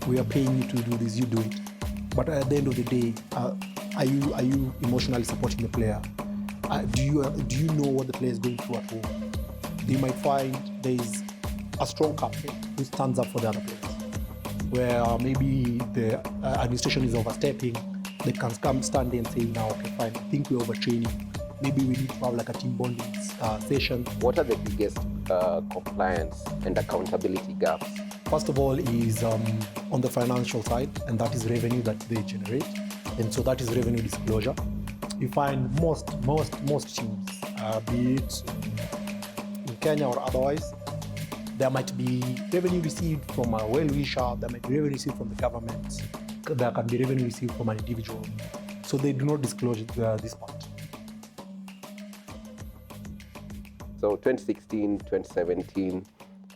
we are paying you to do this, you do it. But at the end of the day, are you emotionally supporting the player? Do you know what the player is going through at home? You might find there is a strong captain who stands up for the other players, where maybe the administration is overstepping. They can come stand and say, now, okay, fine, I think we're overtraining. Maybe we need to have like a team bonding session. What are the biggest compliance and accountability gaps? First of all is on the financial side, and that is revenue that they generate. And so that is revenue disclosure. You find most teams, be it in Kenya or otherwise, there might be revenue received from a well-wisher, there might be revenue received from the government, there can be revenue received from an individual. So they do not disclose this part. So 2016, 2017,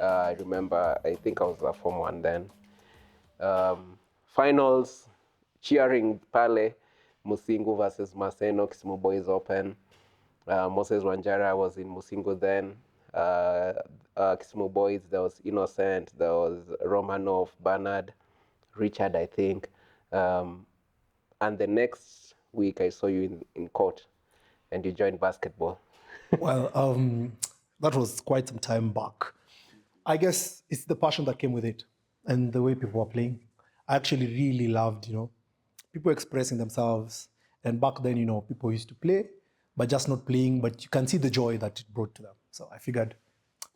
I remember, I think I was a Form 1 then. Finals, cheering Pale, Musingu versus Maseno, Kisumu Boys Open. Moses Wanjara was in Musingu then. Kisumu Boys, there was Innocent, there was Romanov, Bernard, Richard, I think. And the next week I saw you in court and you joined basketball. Well, that was quite some time back. I guess it's the passion that came with it and the way people were playing. I actually really loved, people expressing themselves. And back then, people used to play, but just not playing, but you can see the joy that it brought to them. So I figured,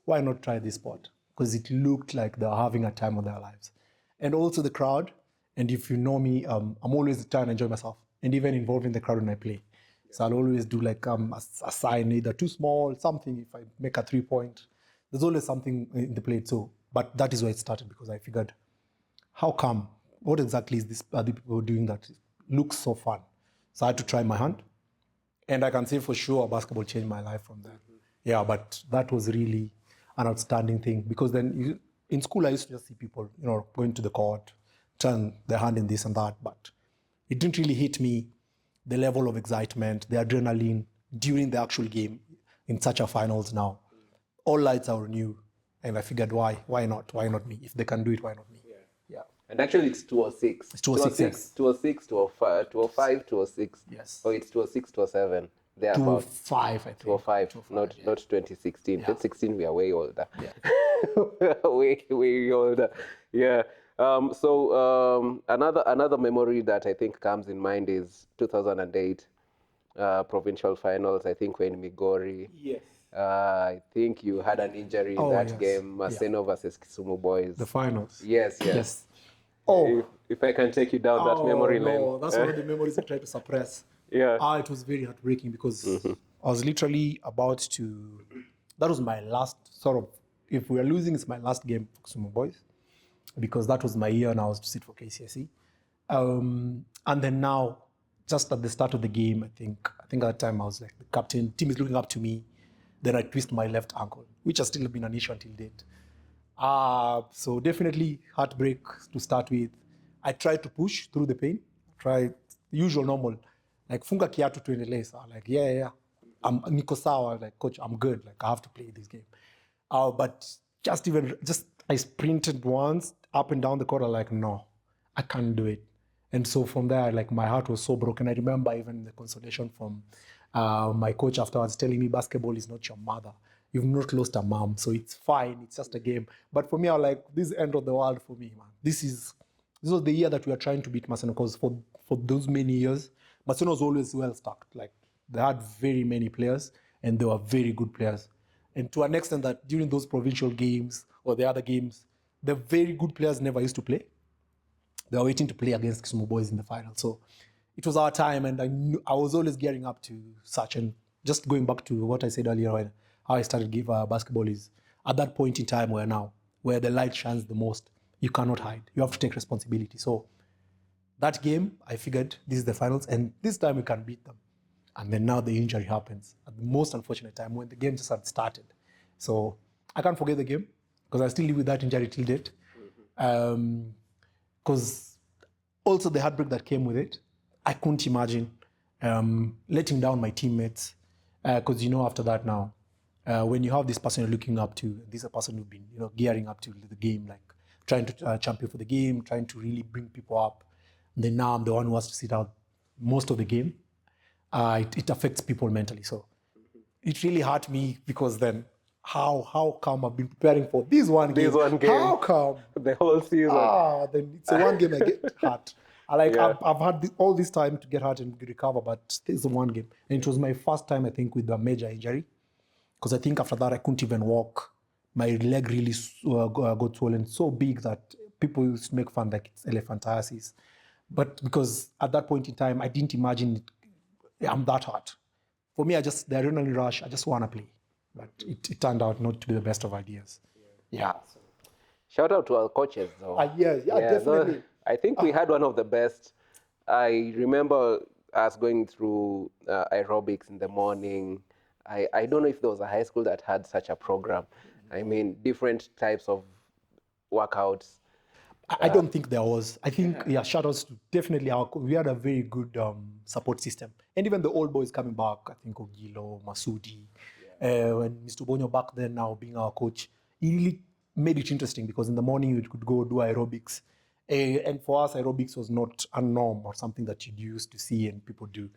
why not try this sport? Because it looked like they were having a time of their lives. And also the crowd. And if you know me, I'm always trying to enjoy myself and even involving the crowd when I play. So I'll always do like a sign, either too small, something, if I make a 3-point. There's always something in the plate. So, but that is where it started because I figured, how come? What exactly is this other people doing that looks so fun? So I had to try my hand. And I can say for sure basketball changed my life from there. Yeah, but that was really an outstanding thing because then in school I used to just see people, going to the court, turn their hand in this and that, but it didn't really hit me the level of excitement, the adrenaline during the actual game in such a finals now. All lights are on you. And I figured, why not? Why not me? If they can do it, why not me? Yeah. And actually it's 206. It's 206, yes. 206, 205, 206. Yes. Oh, it's 206, 207. They're 205, I think. 205, not 2016. Yeah. 2016, we are way older. Yeah. way older. Yeah. Another memory that I think comes in mind is 2008 provincial finals. I think we're in Migori. Yes. I think you had an injury in that game, Maseno versus Kisumu Boys. The finals. Yes. Oh. If I can take you down that memory lane. No, that's one of the memories I try to suppress. Yeah. It was very heartbreaking because I was literally about to. That was my last sort of. If we are losing, it's my last game for Kisumu Boys. Because that was my year and I was to sit for KCSE. And then now, just at the start of the game, I think at that time I was like the captain, team is looking up to me. Then I twist my left ankle, which has still been an issue until date. So definitely heartbreak to start with. I tried to push through the pain, try usual normal, like funga kiatu tuendelee. So like, yeah. Niko sawa, like coach, I'm good. Like I have to play this game. But I sprinted once up and down the court. I'm like, no, I can't do it. And so from there, like my heart was so broken. I remember even the consolation from my coach afterwards telling me basketball is not your mother. You've not lost a mom, so it's fine. It's just a game. But for me, I was like, this is the end of the world for me, man. This was the year that we were trying to beat Maseno because for those many years, Maseno was always well stacked. Like they had very many players and they were very good players. And to an extent that during those provincial games or the other games, the very good players never used to play. They were waiting to play against Kisumu Boys in the final. So it was our time and I was always gearing up to such. And just going back to what I said earlier, how I started basketball is at that point in time where the light shines the most, you cannot hide. You have to take responsibility. So that game, I figured this is the finals and this time we can beat them. And then now the injury happens at the most unfortunate time when the game just had started. So I can't forget the game because I still live with that injury till date. Because also the heartbreak that came with it, I couldn't imagine letting down my teammates. Because after that now, when you have this person you're looking up to, this is a person who's been gearing up to the game like trying to champion for the game, trying to really bring people up. And then now I'm the one who has to sit out most of the game. It affects people mentally. So it really hurt me because then how come I've been preparing for this one game? How come? The whole season. Then it's a one game I get hurt. Yeah. I've had all this time to get hurt and recover, but this is one game. And it was my first time, I think, with a major injury. Because I think after that, I couldn't even walk. My leg really got swollen so big that people used to make fun like it's elephantiasis. But because at that point in time, I didn't imagine I'm that hurt. For me, the adrenaline rush, I just want to play. But it turned out not to be the best of ideas. Yeah. Shout out to our coaches, though. Yeah, definitely. I think we had one of the best. I remember us going through aerobics in the morning. I don't know if there was a high school that had such a program. I mean, different types of workouts. I don't think there was. I think, shout outs to definitely we had a very good support system. And even the old boys coming back, I think Ogilo, Masudi, and Mr. Bonyo back then now being our coach, he really made it interesting because in the morning you could go do aerobics. And for us, aerobics was not a norm or something that you used to see and people do.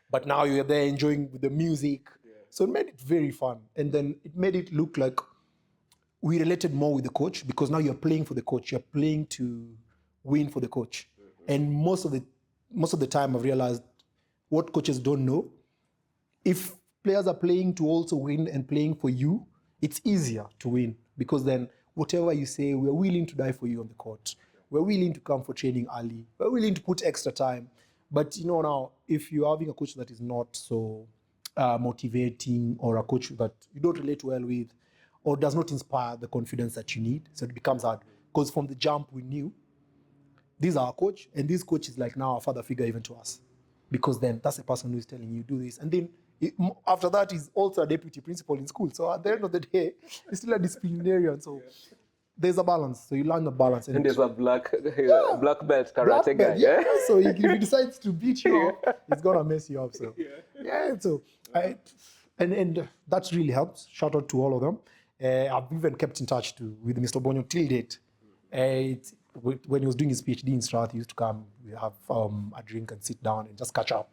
But now you're there enjoying with the music. So it made it very fun. And then it made it look like we related more with the coach because now you're playing for the coach. You're playing to win for the coach. And most of the time I've realized what coaches don't know, if players are playing to also win and playing for you, it's easier to win because then whatever you say, we're willing to die for you on the court. We're willing to come for training early. We're willing to put extra time. But now, if you're having a coach that is not so motivating or a coach that you don't relate well with or does not inspire the confidence that you need, so it becomes hard. Because from the jump, we knew this is our coach, and this coach is like now a father figure even to us. Because then that's the person who's telling you do this. And then after that, he's also a deputy principal in school. So at the end of the day, he's still a disciplinarian. So there's a balance. So you learn the balance. And there's a black belt karate guy. Yeah. So if he decides to beat you up, it's going to mess you up. So so and that really helps. Shout out to all of them. I've even kept in touch with Mr. Bonyo till date. When he was doing his PhD in Strath, he used to come, we have a drink and sit down and just catch up.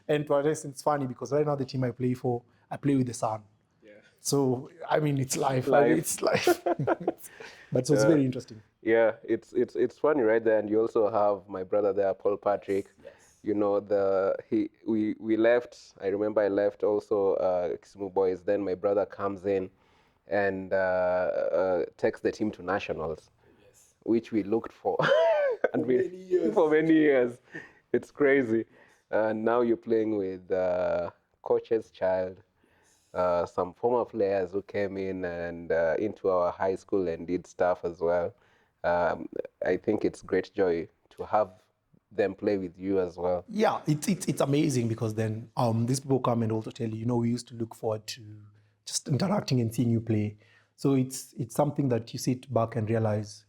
And to us, it's funny because right now the team I play for, I play with the son. So, I mean, it's life. It's life. But so it's very interesting. Yeah, it's funny right there. And you also have my brother there, Paul Patrick. Yes. We left. I remember I left also Kisumu Boys. Then my brother comes in and takes the team to nationals, which we looked for for many years. It's crazy. And now you're playing with coach's child, some former players who came in and into our high school and did stuff as well. I think it's great joy to have them play with you as well. Yeah, it's amazing because then these people come and also tell you, we used to look forward to just interacting and seeing you play. So it's something that you sit back and realize,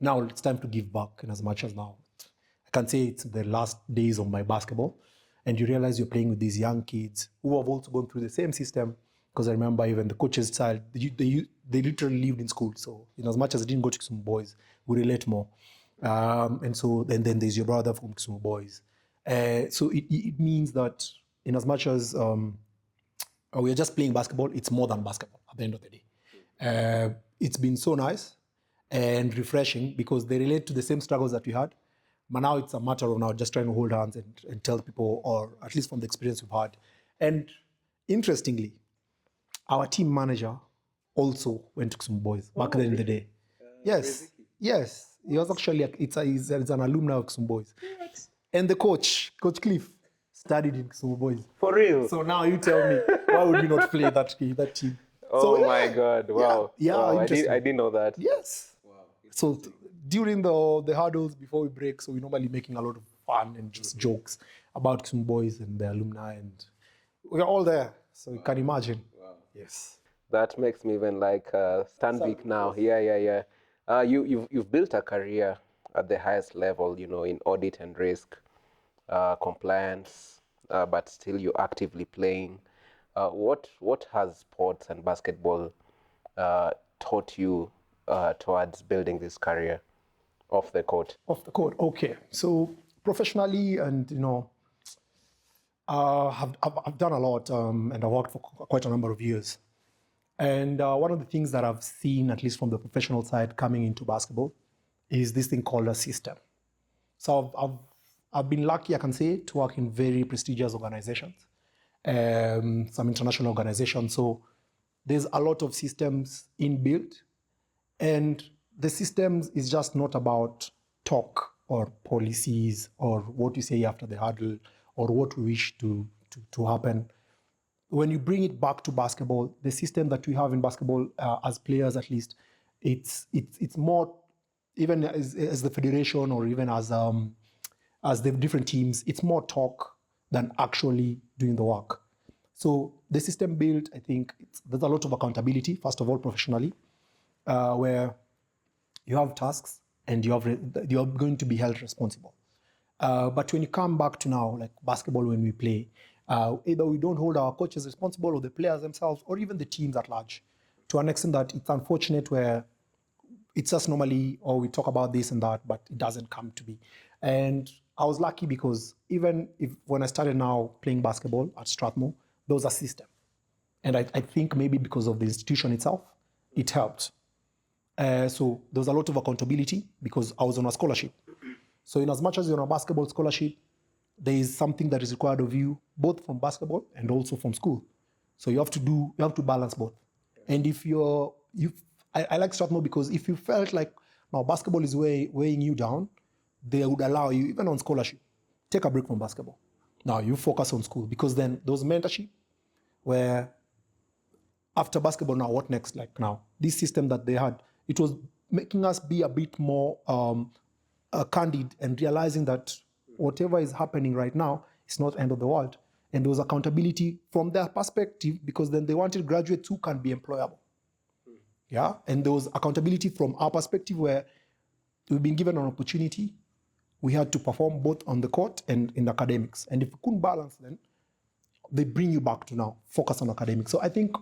now it's time to give back. And as much as now, I can say it's the last days of my basketball. And you realize you're playing with these young kids who have also gone through the same system. Because I remember even the coach's child, they literally lived in school. So as much as I didn't go to Kisumu Boys, we relate more. And so then there's your brother from Kisumu Boys. So it means that in as much as we're just playing basketball, it's more than basketball at the end of the day. It's been so nice and refreshing because they relate to the same struggles that we had. But now it's a matter of now just trying to hold hands and tell people, or at least from the experience we've had. And interestingly, our team manager also went to Kisumu Boys back then in the day. Yes. He was actually, he's an alumni of Kisumu Boys. What? And the Coach Cliff, studied in Kisumu Boys. For real? So now you tell me, why would we not play that team? Oh my God, wow. Yeah, wow. I didn't know that. Yes. Wow. So during the hurdles before we break, so we're normally making a lot of fun and just jokes about Kisumu Boys and the alumni, and we're all there. So you can imagine. Wow. Yes. That makes me even like Stanbic now. Yeah. You've built a career at the highest level, in audit and risk, compliance, but still you're actively playing. What has sports and basketball taught you towards building this career? off the court? Off the court, okay. So professionally, and I've done a lot, and I've worked for quite a number of years. And one of the things that I've seen, at least from the professional side, coming into basketball, is this thing called a system. So I've been lucky, I can say, to work in very prestigious organizations, some international organizations. So there's a lot of systems inbuilt, and the systems is just not about talk or policies or what you say after the huddle or what we wish to happen. When you bring it back to basketball, the system that we have in basketball, as players at least, it's more, even as the federation or even as the different teams, it's more talk than actually doing the work. So the system built, I think, there's a lot of accountability, first of all, professionally, where you have tasks and you're going to be held responsible. But when you come back to now, like basketball, when we play, either we don't hold our coaches responsible or the players themselves or even the teams at large, to an extent that it's unfortunate where it's just normally, or we talk about this and that, but it doesn't come to be. And I was lucky because even when I started now playing basketball at Strathmore, there was a system. And I think maybe because of the institution itself, it helped. So there was a lot of accountability because I was on a scholarship. So in as much as you're on a basketball scholarship, there is something that is required of you, both from basketball and also from school. So you have to balance both. And if I like Strathmore because if you felt like now basketball is weighing you down, they would allow you, even on scholarship, take a break from basketball. Now you focus on school, because then there was mentorship where after basketball, now what next? Like now, this system that they had, it was making us be a bit more candid and realizing that whatever is happening right now is not the end of the world. And there was accountability from their perspective, because then they wanted graduates who can be employable. Yeah, and there was accountability from our perspective where we've been given an opportunity. We had to perform both on the court and in academics. And if we couldn't balance, then they bring you back to now focus on academics. So I think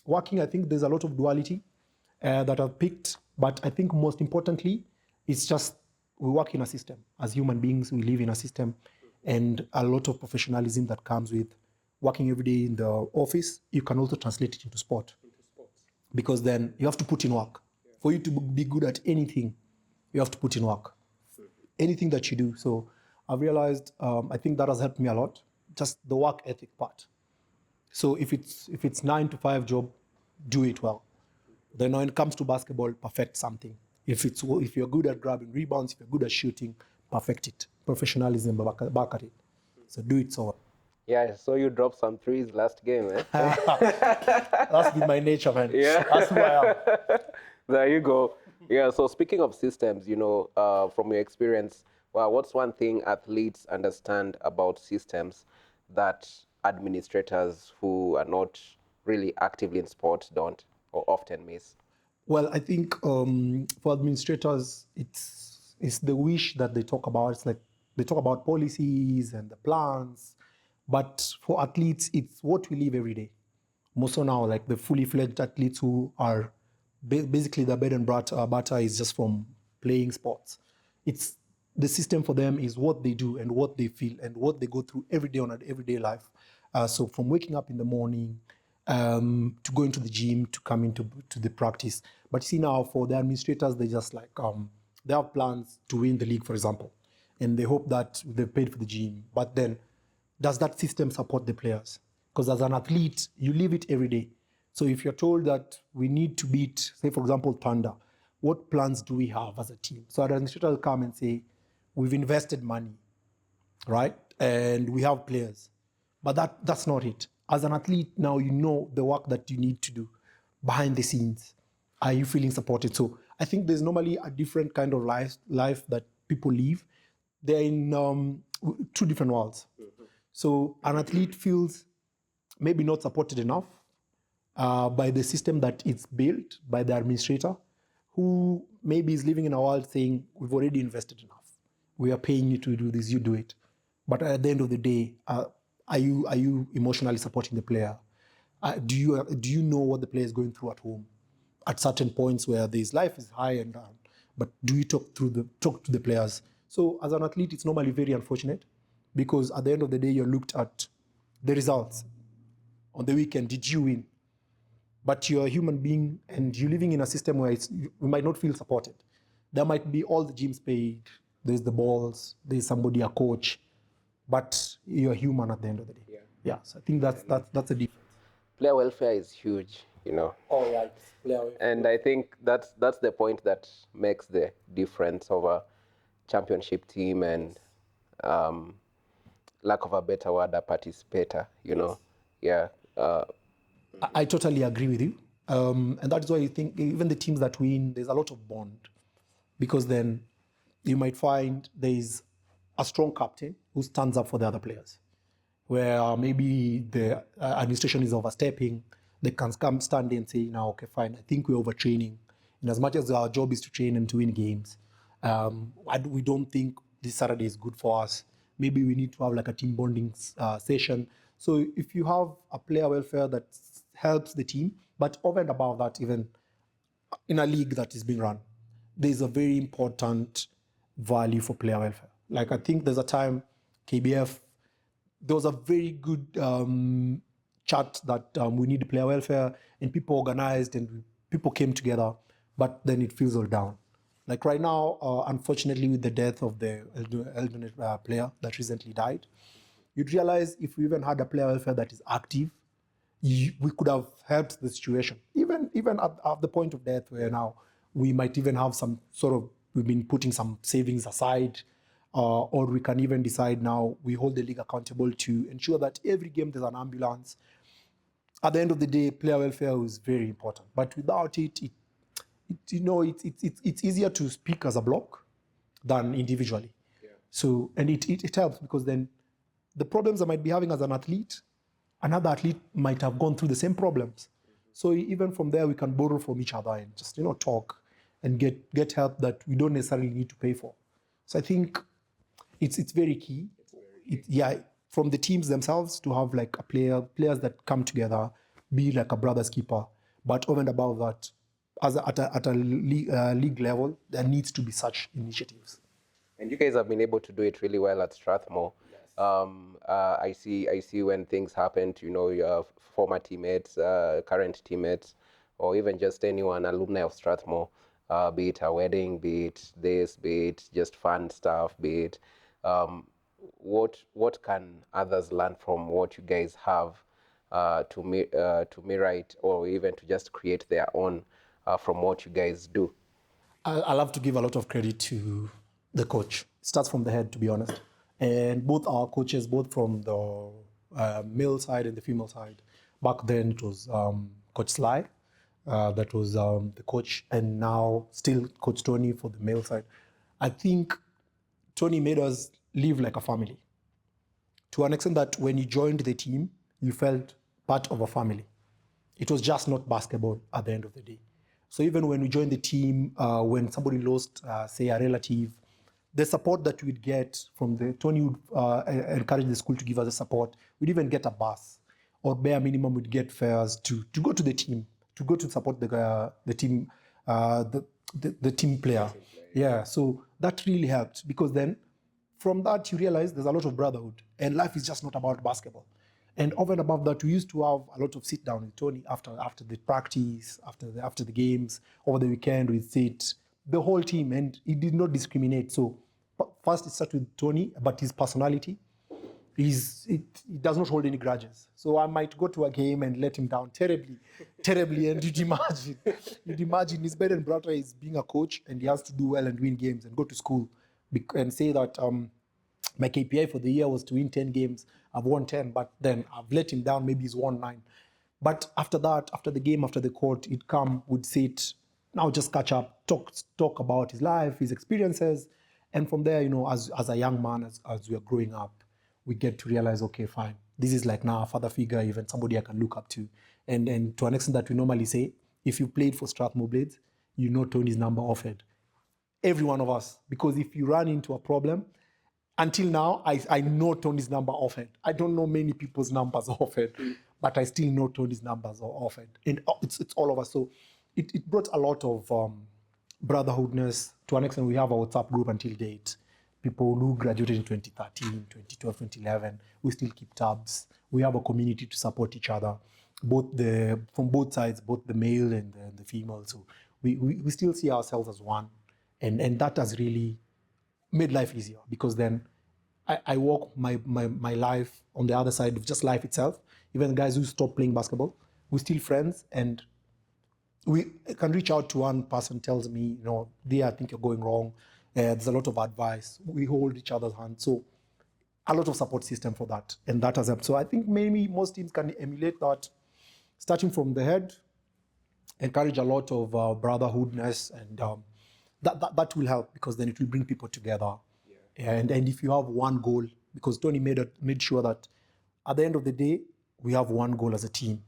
there's a lot of duality that I've picked. But I think most importantly, it's just we work in a system. As human beings, we live in a system, and a lot of professionalism that comes with working every day in the office. You can also translate it into sport. Because then you have to put in work. For you to be good at anything, you have to put in work. Anything that you do. So I've realized, I think that has helped me a lot, just the work ethic part. So if it's 9 to 5 job, do it well. Then when it comes to basketball, perfect something. If you're good at grabbing rebounds, if you're good at shooting, perfect it. Professionalism back at it. So do it so well. Yeah, so you dropped some threes last game, eh? That's been my nature, man. Yeah. That's who I am. There you go. Yeah, so speaking of systems, from your experience, well, what's one thing athletes understand about systems that administrators who are not really actively in sport don't or often miss? Well, I think for administrators, it's the wish that they talk about. It's like they talk about policies and the plans. But for athletes, it's what we live every day. More so now, like the fully fledged athletes who are basically the bread and butter is just from playing sports. It's the system for them is what they do and what they feel and what they go through every day on an everyday life. So from waking up in the morning to going to the gym, to come into the practice. But see now for the administrators, they just like, they have plans to win the league, for example. And they hope that they've paid for the gym. But then, does that system support the players? Because as an athlete, you live it every day. So if you're told that we need to beat, say, for example, Thunder, what plans do we have as a team? So an administrator will come and say, we've invested money, right? And we have players. But that's not it. As an athlete, now you know the work that you need to do behind the scenes. Are you feeling supported? So I think there's normally a different kind of life that people live. They're in two different worlds. So an athlete feels maybe not supported enough by the system that it's built by the administrator, who maybe is living in a world saying, we've already invested enough. We are paying you to do this, you do it. But at the end of the day, are you emotionally supporting the player? Do you know what the player is going through at home? At certain points where his life is high and down. but do you talk to the players? So as an athlete, it's normally very unfortunate because at the end of the day, you're looked at the results. On the weekend, did you win? But you're a human being and you're living in a system where you might not feel supported. There might be all the gyms paid, there's the balls, there's somebody, a coach, but you're human at the end of the day. Yeah, so I think that's a difference. Player welfare is huge, you know. Oh, yeah, player welfare. And I think that's the point that makes the difference of a championship team and, lack of a better word, a participator, you know. Yeah. I totally agree with you. And that's why you think even the teams that win, there's a lot of bond. Because then you might find there's a strong captain who stands up for the other players. Where maybe the administration is overstepping, they can come stand and say, now, okay, fine, I think we're overtraining. And as much as our job is to train and to win games, we don't think this Saturday is good for us. Maybe we need to have like a team bonding session. So if you have a player welfare that helps the team, but over and above that, even in a league that is being run, there's a very important value for player welfare. Like I think there's a time KBF, there was a very good chat that we need player welfare, and people organized and people came together, but then it fizzled down. Like right now, unfortunately, with the death of the elderly player that recently died, you'd realize if we even had a player welfare that is active, we could have helped the situation. Even at the point of death, where now we might even have some sort of, we've been putting some savings aside, or we can even decide now we hold the league accountable to ensure that every game there's an ambulance. At the end of the day, player welfare is very important. But without it, it's easier to speak as a block than individually. Yeah. So, and it helps because then the problems I might be having as an athlete, another athlete might have gone through the same problems. So even from there, we can borrow from each other and just, talk and get help that we don't necessarily need to pay for. So I think it's very key. From the teams themselves to have like players that come together, be like a brother's keeper. But over and above that, at a league level, there needs to be such initiatives. And you guys have been able to do it really well at Strathmore. I see when things happen to, your former teammates, current teammates, or even just anyone, alumni of Strathmore, be it a wedding, be it this, be it just fun stuff, be it, what can others learn from what you guys have to mirror it, or even to just create their own from what you guys do? I love to give a lot of credit to the coach. It starts from the head, to be honest. And both our coaches, both from the male side and the female side, back then it was Coach Sly, that was the coach, and now still Coach Tony for the male side. I think Tony made us live like a family, to an extent that when you joined the team, you felt part of a family. It was just not basketball at the end of the day. So even when we joined the team, when somebody lost, say, a relative, the support that we'd get from Tony would encourage the school to give us the support. We'd even get a bus, or bare minimum we'd get fares to go to the team, to go to support the team, the team player. Yeah, so that really helped, because then from that you realize there's a lot of brotherhood, and life is just not about basketball. And over and above that, we used to have a lot of sit down with Tony after the practice, after the games, over the weekend. We'd sit, the whole team, and he did not discriminate. So first it started with Tony, but his personality, he does not hold any grudges. So I might go to a game and let him down terribly, and you'd imagine his bread and butter is being a coach, and he has to do well and win games and go to school and say that my KPI for the year was to win 10 games. I've won 10, but then I've let him down. Maybe he's won 9. But after that, after the game, after the court, he'd come, would sit, now just catch up, talk about his life, his experiences. And from there, as a young man, as we are growing up, we get to realize, okay, fine, this is like now a father figure, even somebody I can look up to. And to an extent that we normally say, if you played for Strathmore Blades, you know Tony's number offered. Every one of us, because if you run into a problem, until now, I know Tony's number offered. I don't know many people's numbers offered, but I still know Tony's numbers are offered. And it's all of us. So it brought a lot of brotherhoodness. To an extent, we have a WhatsApp group until date. People who graduated in 2013, 2012, 2011, we still keep tabs. We have a community to support each other, from both sides, both the male and the female. So we still see ourselves as one. And that has really made life easier, because then I walk my life on the other side of just life itself. Even guys who stop playing basketball, we're still friends, and we can reach out to one person, tells me, I think you're going wrong. There's a lot of advice. We hold each other's hands. So a lot of support system for that. And that has helped. So I think maybe most teams can emulate that, starting from the head, encourage a lot of brotherhoodness, and that will help, because then it will bring people together. Yeah. And if you have one goal, because Tony made sure that at the end of the day, we have one goal as a team,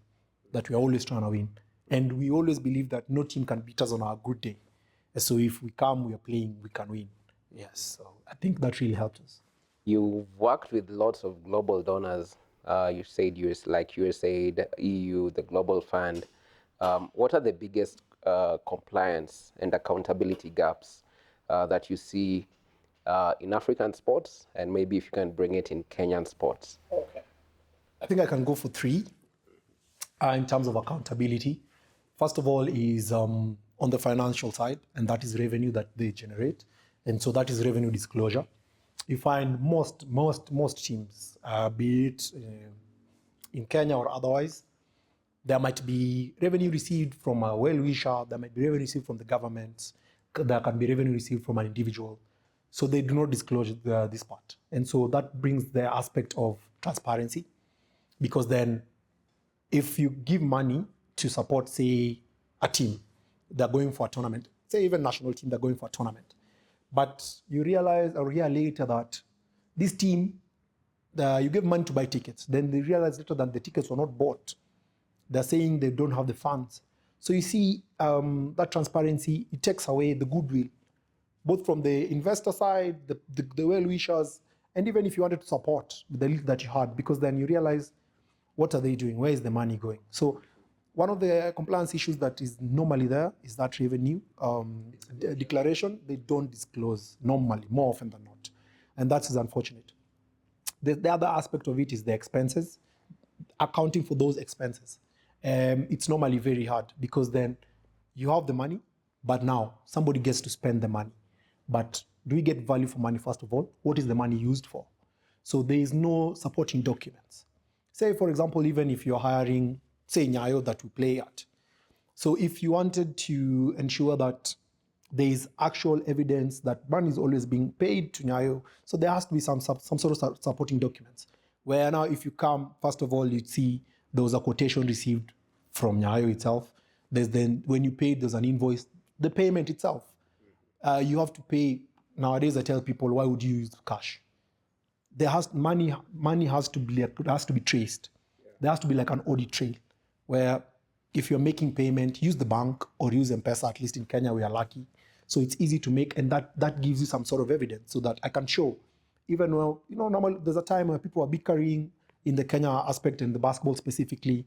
that we're always trying to win. And we always believe that no team can beat us on our good day. So if we are playing, we can win. Yes, so I think that really helped us. You've worked with lots of global donors. You said USAID, EU, the Global Fund. What are the biggest compliance and accountability gaps that you see in African sports, and maybe if you can bring it in Kenyan sports? Okay. I think I can go for 3 in terms of accountability. First of all is on the financial side, and that is revenue that they generate. And so that is revenue disclosure. You find most teams, be it in Kenya or otherwise, there might be revenue received from a well-wisher, there might be revenue received from the government, there can be revenue received from an individual. So they do not disclose this part. And so that brings the aspect of transparency, because then if you give money to support, say, a team, they're going for a tournament, say even national team, they're going for a tournament, but you realize a year later that this team, you give money to buy tickets, then they realize later that the tickets were not bought. They're saying they don't have the funds. So you see, that transparency, it takes away the goodwill, both from the investor side, the well-wishers, and even if you wanted to support the league that you had, because then you realize, what are they doing? Where is the money going? So one of the compliance issues that is normally there is that revenue declaration. They don't disclose normally, more often than not. And that is unfortunate. The other aspect of it is the expenses, accounting for those expenses. It's normally very hard, because then you have the money, but now somebody gets to spend the money. But do we get value for money, first of all? What is the money used for? So there is no supporting documents. Say, for example, even if you're hiring, say, Nyayo that we play at. So if you wanted to ensure that there is actual evidence that money is always being paid to Nyayo, so there has to be some sort of supporting documents. Where now if you come, first of all, you'd see there was a quotation received from Nyayo itself. There's then, when you paid, there's an invoice. The payment itself, you have to pay. Nowadays, I tell people, why would you use cash? Money has to be traced. There has to be like an audit trail, where if you're making payment, use the bank or use M-Pesa. At least in Kenya, we are lucky. So it's easy to make, and that gives you some sort of evidence, so that I can show. Even though, normally there's a time where people are bickering in the Kenya aspect, and the basketball specifically,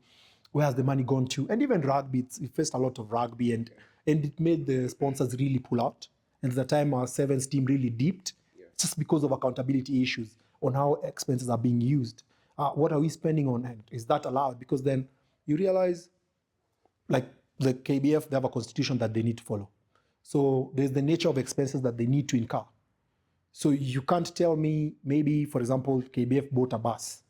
where has the money gone to? And even rugby, we faced a lot of rugby, and it made the sponsors really pull out. And there's a time our sevens team really dipped, just because of accountability issues on how expenses are being used. What are we spending on, and is that allowed? Because then you realize, like the KBF, they have a constitution that they need to follow. So there's the nature of expenses that they need to incur. So you can't tell me, maybe, for example, KBF bought a bus.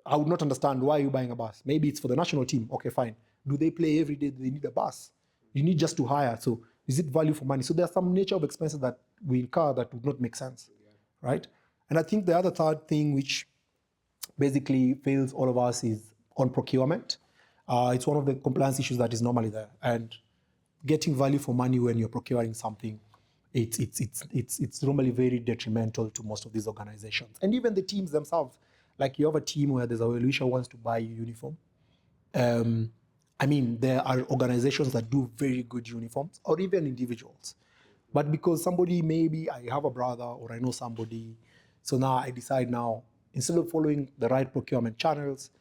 I would not understand, why are you buying a bus? Maybe it's for the national team. Okay, fine. Do they play every day? Do they need a bus? You need just to hire. So is it value for money? So there's some nature of expenses that we incur that would not make sense, right? And I think the other third thing, which basically fails all of us, is on procurement. It's one of the compliance issues that is normally there. And getting value for money when you're procuring something, it's normally very detrimental to most of these organizations. And even the teams themselves, like you have a team where there's a well-wisher who wants to buy you uniform. There are organizations that do very good uniforms, or even individuals. But because somebody, maybe I have a brother or I know somebody, so now I decide now, instead of following the right procurement channels,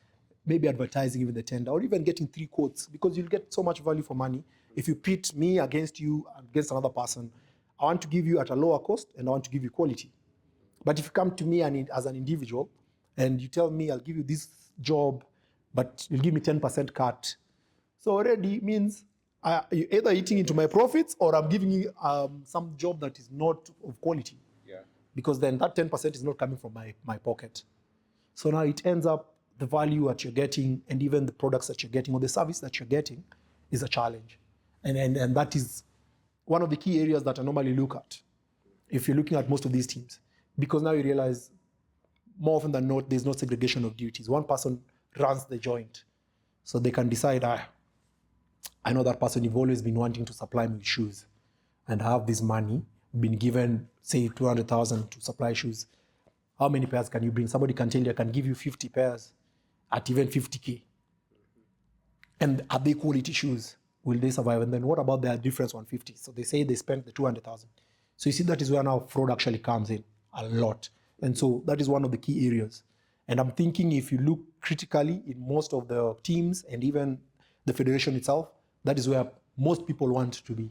maybe advertising even the tender, or even getting 3 quotes, because you'll get so much value for money, if you pit me against you, against another person, I want to give you at a lower cost and I want to give you quality. But if you come to me as an individual and you tell me I'll give you this job, but you'll give me 10% cut, so already it means you're either eating into my profits or I'm giving you some job that is not of quality. Yeah. Because then that 10% is not coming from my pocket. So now it ends up the value that you're getting and even the products that you're getting or the service that you're getting is a challenge. And that is one of the key areas that I normally look at if you're looking at most of these teams. Because now you realize more often than not, there's no segregation of duties. One person runs the joint. So they can decide, I know that person, you've always been wanting to supply me with shoes and I have this money, been given, say, 200,000 to supply shoes. How many pairs can you bring? Somebody can tell you, I can give you 50 pairs at even 50K. And are they quality shoes? Will they survive? And then what about their difference 150? So they say they spent the 200,000. So you see, that is where now fraud actually comes in a lot. And so that is one of the key areas. And I'm thinking if you look critically in most of the teams and even the federation itself, that is where most people want to be.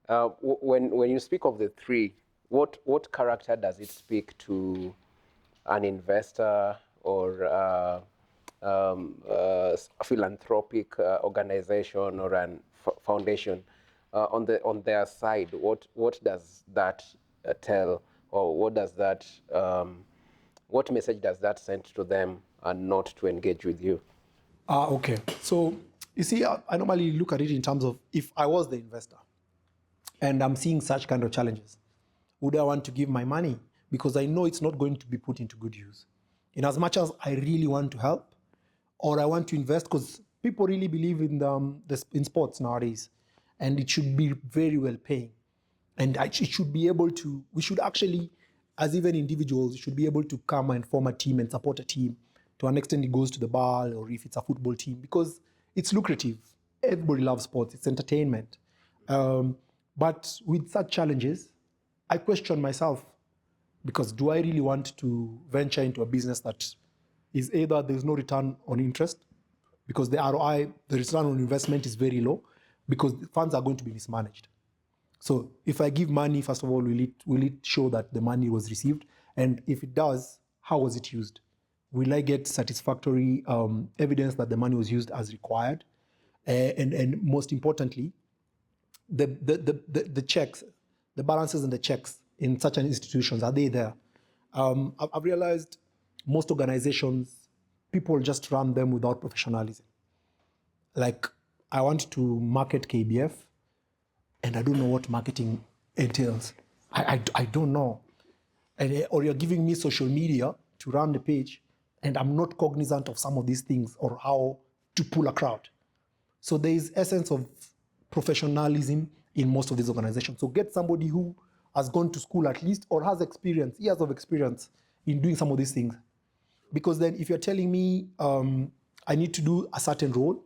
When you speak of the three, what character does it speak to an investor or a philanthropic organization or an foundation? On their side, what does that tell, or what does that what message does that send to them and not to engage with you? Okay. So you see, I normally look at it in terms of if I was the investor and I'm seeing such kind of challenges, would I want to give my money? Because I know it's not going to be put into good use. In as much as I really want to help or I want to invest, because people really believe in sports nowadays, and it should be very well paying. And it should be able to, we should actually, as even individuals, should be able to come and form a team and support a team. To an extent, it goes to the bar, or if it's a football team, because it's lucrative. Everybody loves sports, it's entertainment. But with such challenges, I question myself, because do I really want to venture into a business that is either there's no return on interest, because the ROI, the return on investment is very low, because funds are going to be mismanaged. So if I give money, first of all, will it show that the money was received? And if it does, how was it used? Will I get satisfactory evidence that the money was used as required? And most importantly, the checks, the balances and the checks in such an institutions, are they there? I've realized most organizations, people just run them without professionalism. Like, I want to market KBF, and I don't know what marketing entails. I don't know. Or you're giving me social media to run the page, and I'm not cognizant of some of these things or how to pull a crowd. So there is essence of professionalism in most of these organizations. So get somebody who has gone to school at least or has experience, years of experience in doing some of these things. Because then if you're telling me I need to do a certain role,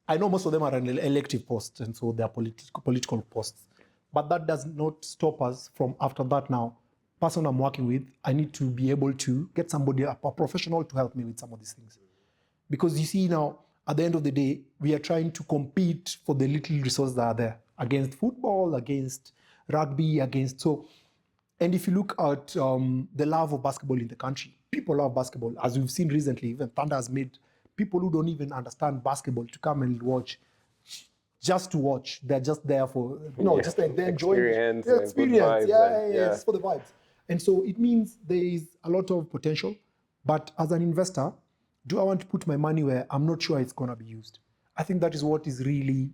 I know most of them are an elective posts, and so they're political posts. But that does not stop us from, after that now, person I'm working with, I need to be able to get somebody, a professional, to help me with some of these things. Because you see now, at the end of the day, we are trying to compete for the little resources that are there, against football, against rugby, against, so, and if you look at the love of basketball in the country, people love basketball. As we've seen recently, even Thunder has made people who don't even understand basketball to come and watch, just to watch. They're just there for, just like they're enjoying the experience. Just for the vibes. And so it means there is a lot of potential. But as an investor, do I want to put my money where I'm not sure it's going to be used? I think that is what is really,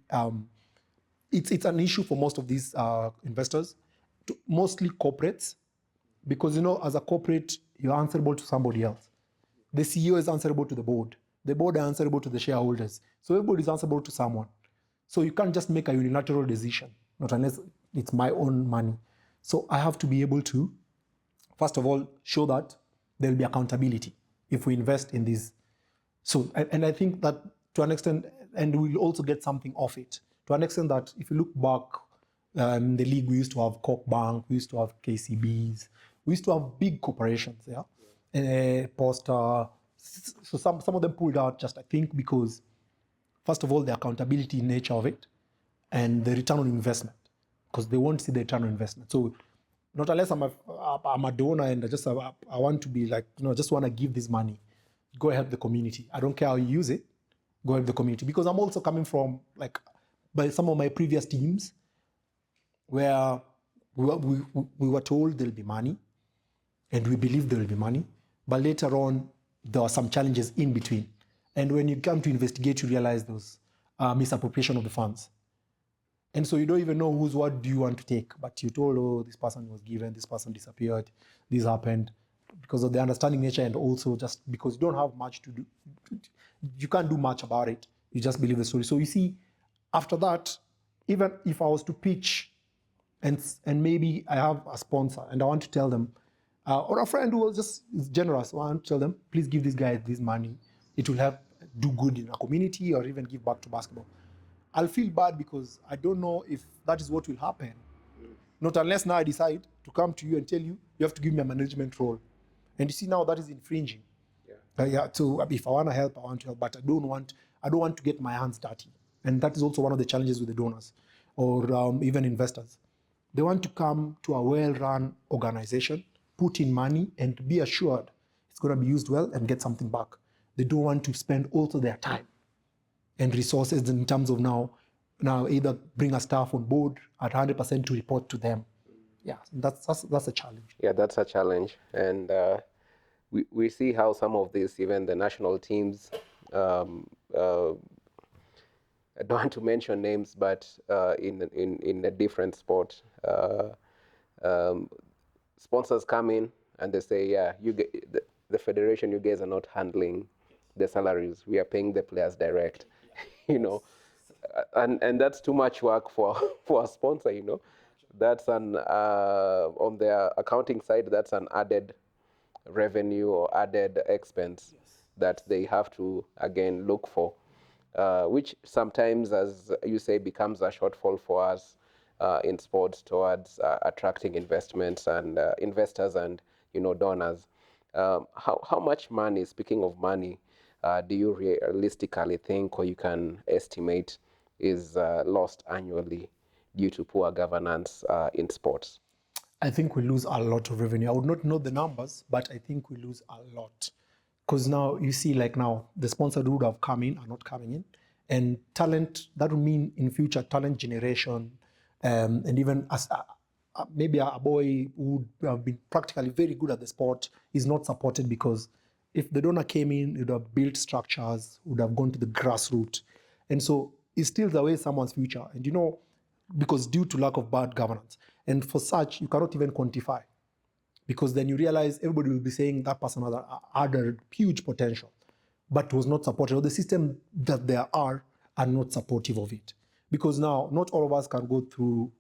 it's an issue for most of these investors, mostly corporates, because, as a corporate, you're answerable to somebody else. The CEO is answerable to the board. The board is answerable to the shareholders. So everybody is answerable to someone. So you can't just make a unilateral decision, not unless it's my own money. So I have to be able to, first of all, show that there will be accountability if we invest in this. So, and I think that to an extent, and we'll also get something off it, to an extent that if you look back in the league, we used to have Corp Bank, we used to have KCBs, we used to have big corporations, Posta. So some of them pulled out just, I think, because first of all, the accountability nature of it and the return on investment, because they won't see the return on investment. So not unless I'm a donor and I want to be like, just want to give this money, go help the community. I don't care how you use it, go help the community. Because I'm also coming from by some of my previous teams where we were told there'll be money and we believed there will be money, but later on there were some challenges in between. And when you come to investigate, you realize there was misappropriation of the funds. And so you don't even know whose word do you want to take, but you're told, oh, this person was given, this person disappeared, this happened, because of the understanding nature, and also just because you don't have much to do. You can't do much about it. You just believe the story. So you see, after that, even if I was to pitch and maybe I have a sponsor and I want to tell them, or a friend who is generous, I want to tell them, please give this guy this money. It will help do good in a community or even give back to basketball. I'll feel bad because I don't know if that is what will happen. Not unless now I decide to come to you and tell you, you have to give me a management role. And you see now that is infringing. So if I want to help, I want to help, but I don't want to get my hands dirty. And that is also one of the challenges with the donors or even investors. They want to come to a well-run organization, put in money, and be assured it's going to be used well and get something back. They don't want to spend also their time and resources in terms of now either bring a staff on board at 100% to report to them. Yeah, that's a challenge. Yeah, that's a challenge. And we see how some of these, even the national teams, I don't want to mention names, but in a different sport, sponsors come in and they say, yeah, the federation, you guys are not handling the salaries. We are paying the players direct, and that's too much work for a sponsor, That's on their accounting side, that's an added revenue or added expense that they have to, again, look for, which sometimes, as you say, becomes a shortfall for us in sports towards attracting investments and investors and, donors. How much money, speaking of money, do you realistically think or you can estimate is lost annually due to poor governance in sports? I think we lose a lot of revenue. I would not know the numbers, but I think we lose a lot. Because now you see, now the sponsors who would have come in are not coming in. And talent, that would mean in future talent generation, and even as maybe a boy who would have been practically very good at the sport is not supported, because if the donor came in, it would have built structures, would have gone to the grassroots. And so it steals away someone's future. And because due to lack of bad governance. And for such, you cannot even quantify, because then you realize everybody will be saying that person had a huge potential, but was not supported. Or the system that there are not supportive of it. Because now, not all of us can go through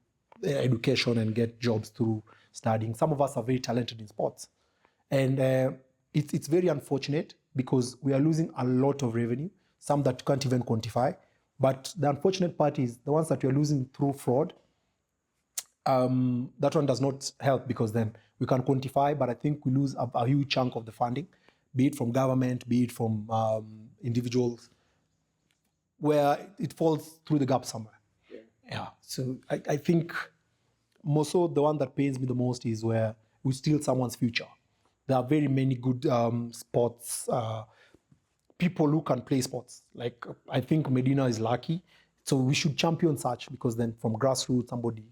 education and get jobs through studying. Some of us are very talented in sports. And it's very unfortunate, because we are losing a lot of revenue, some that you can't even quantify. But the unfortunate part is the ones that we are losing through fraud. That one does not help, because then we can quantify, but I think we lose a huge chunk of the funding, be it from government, be it from individuals, where it falls through the gap somewhere. Yeah. So I think more so the one that pains me the most is where we steal someone's future. There are very many good sports people who can play sports. I think Medina is lucky. So we should champion such, because then from grassroots, somebody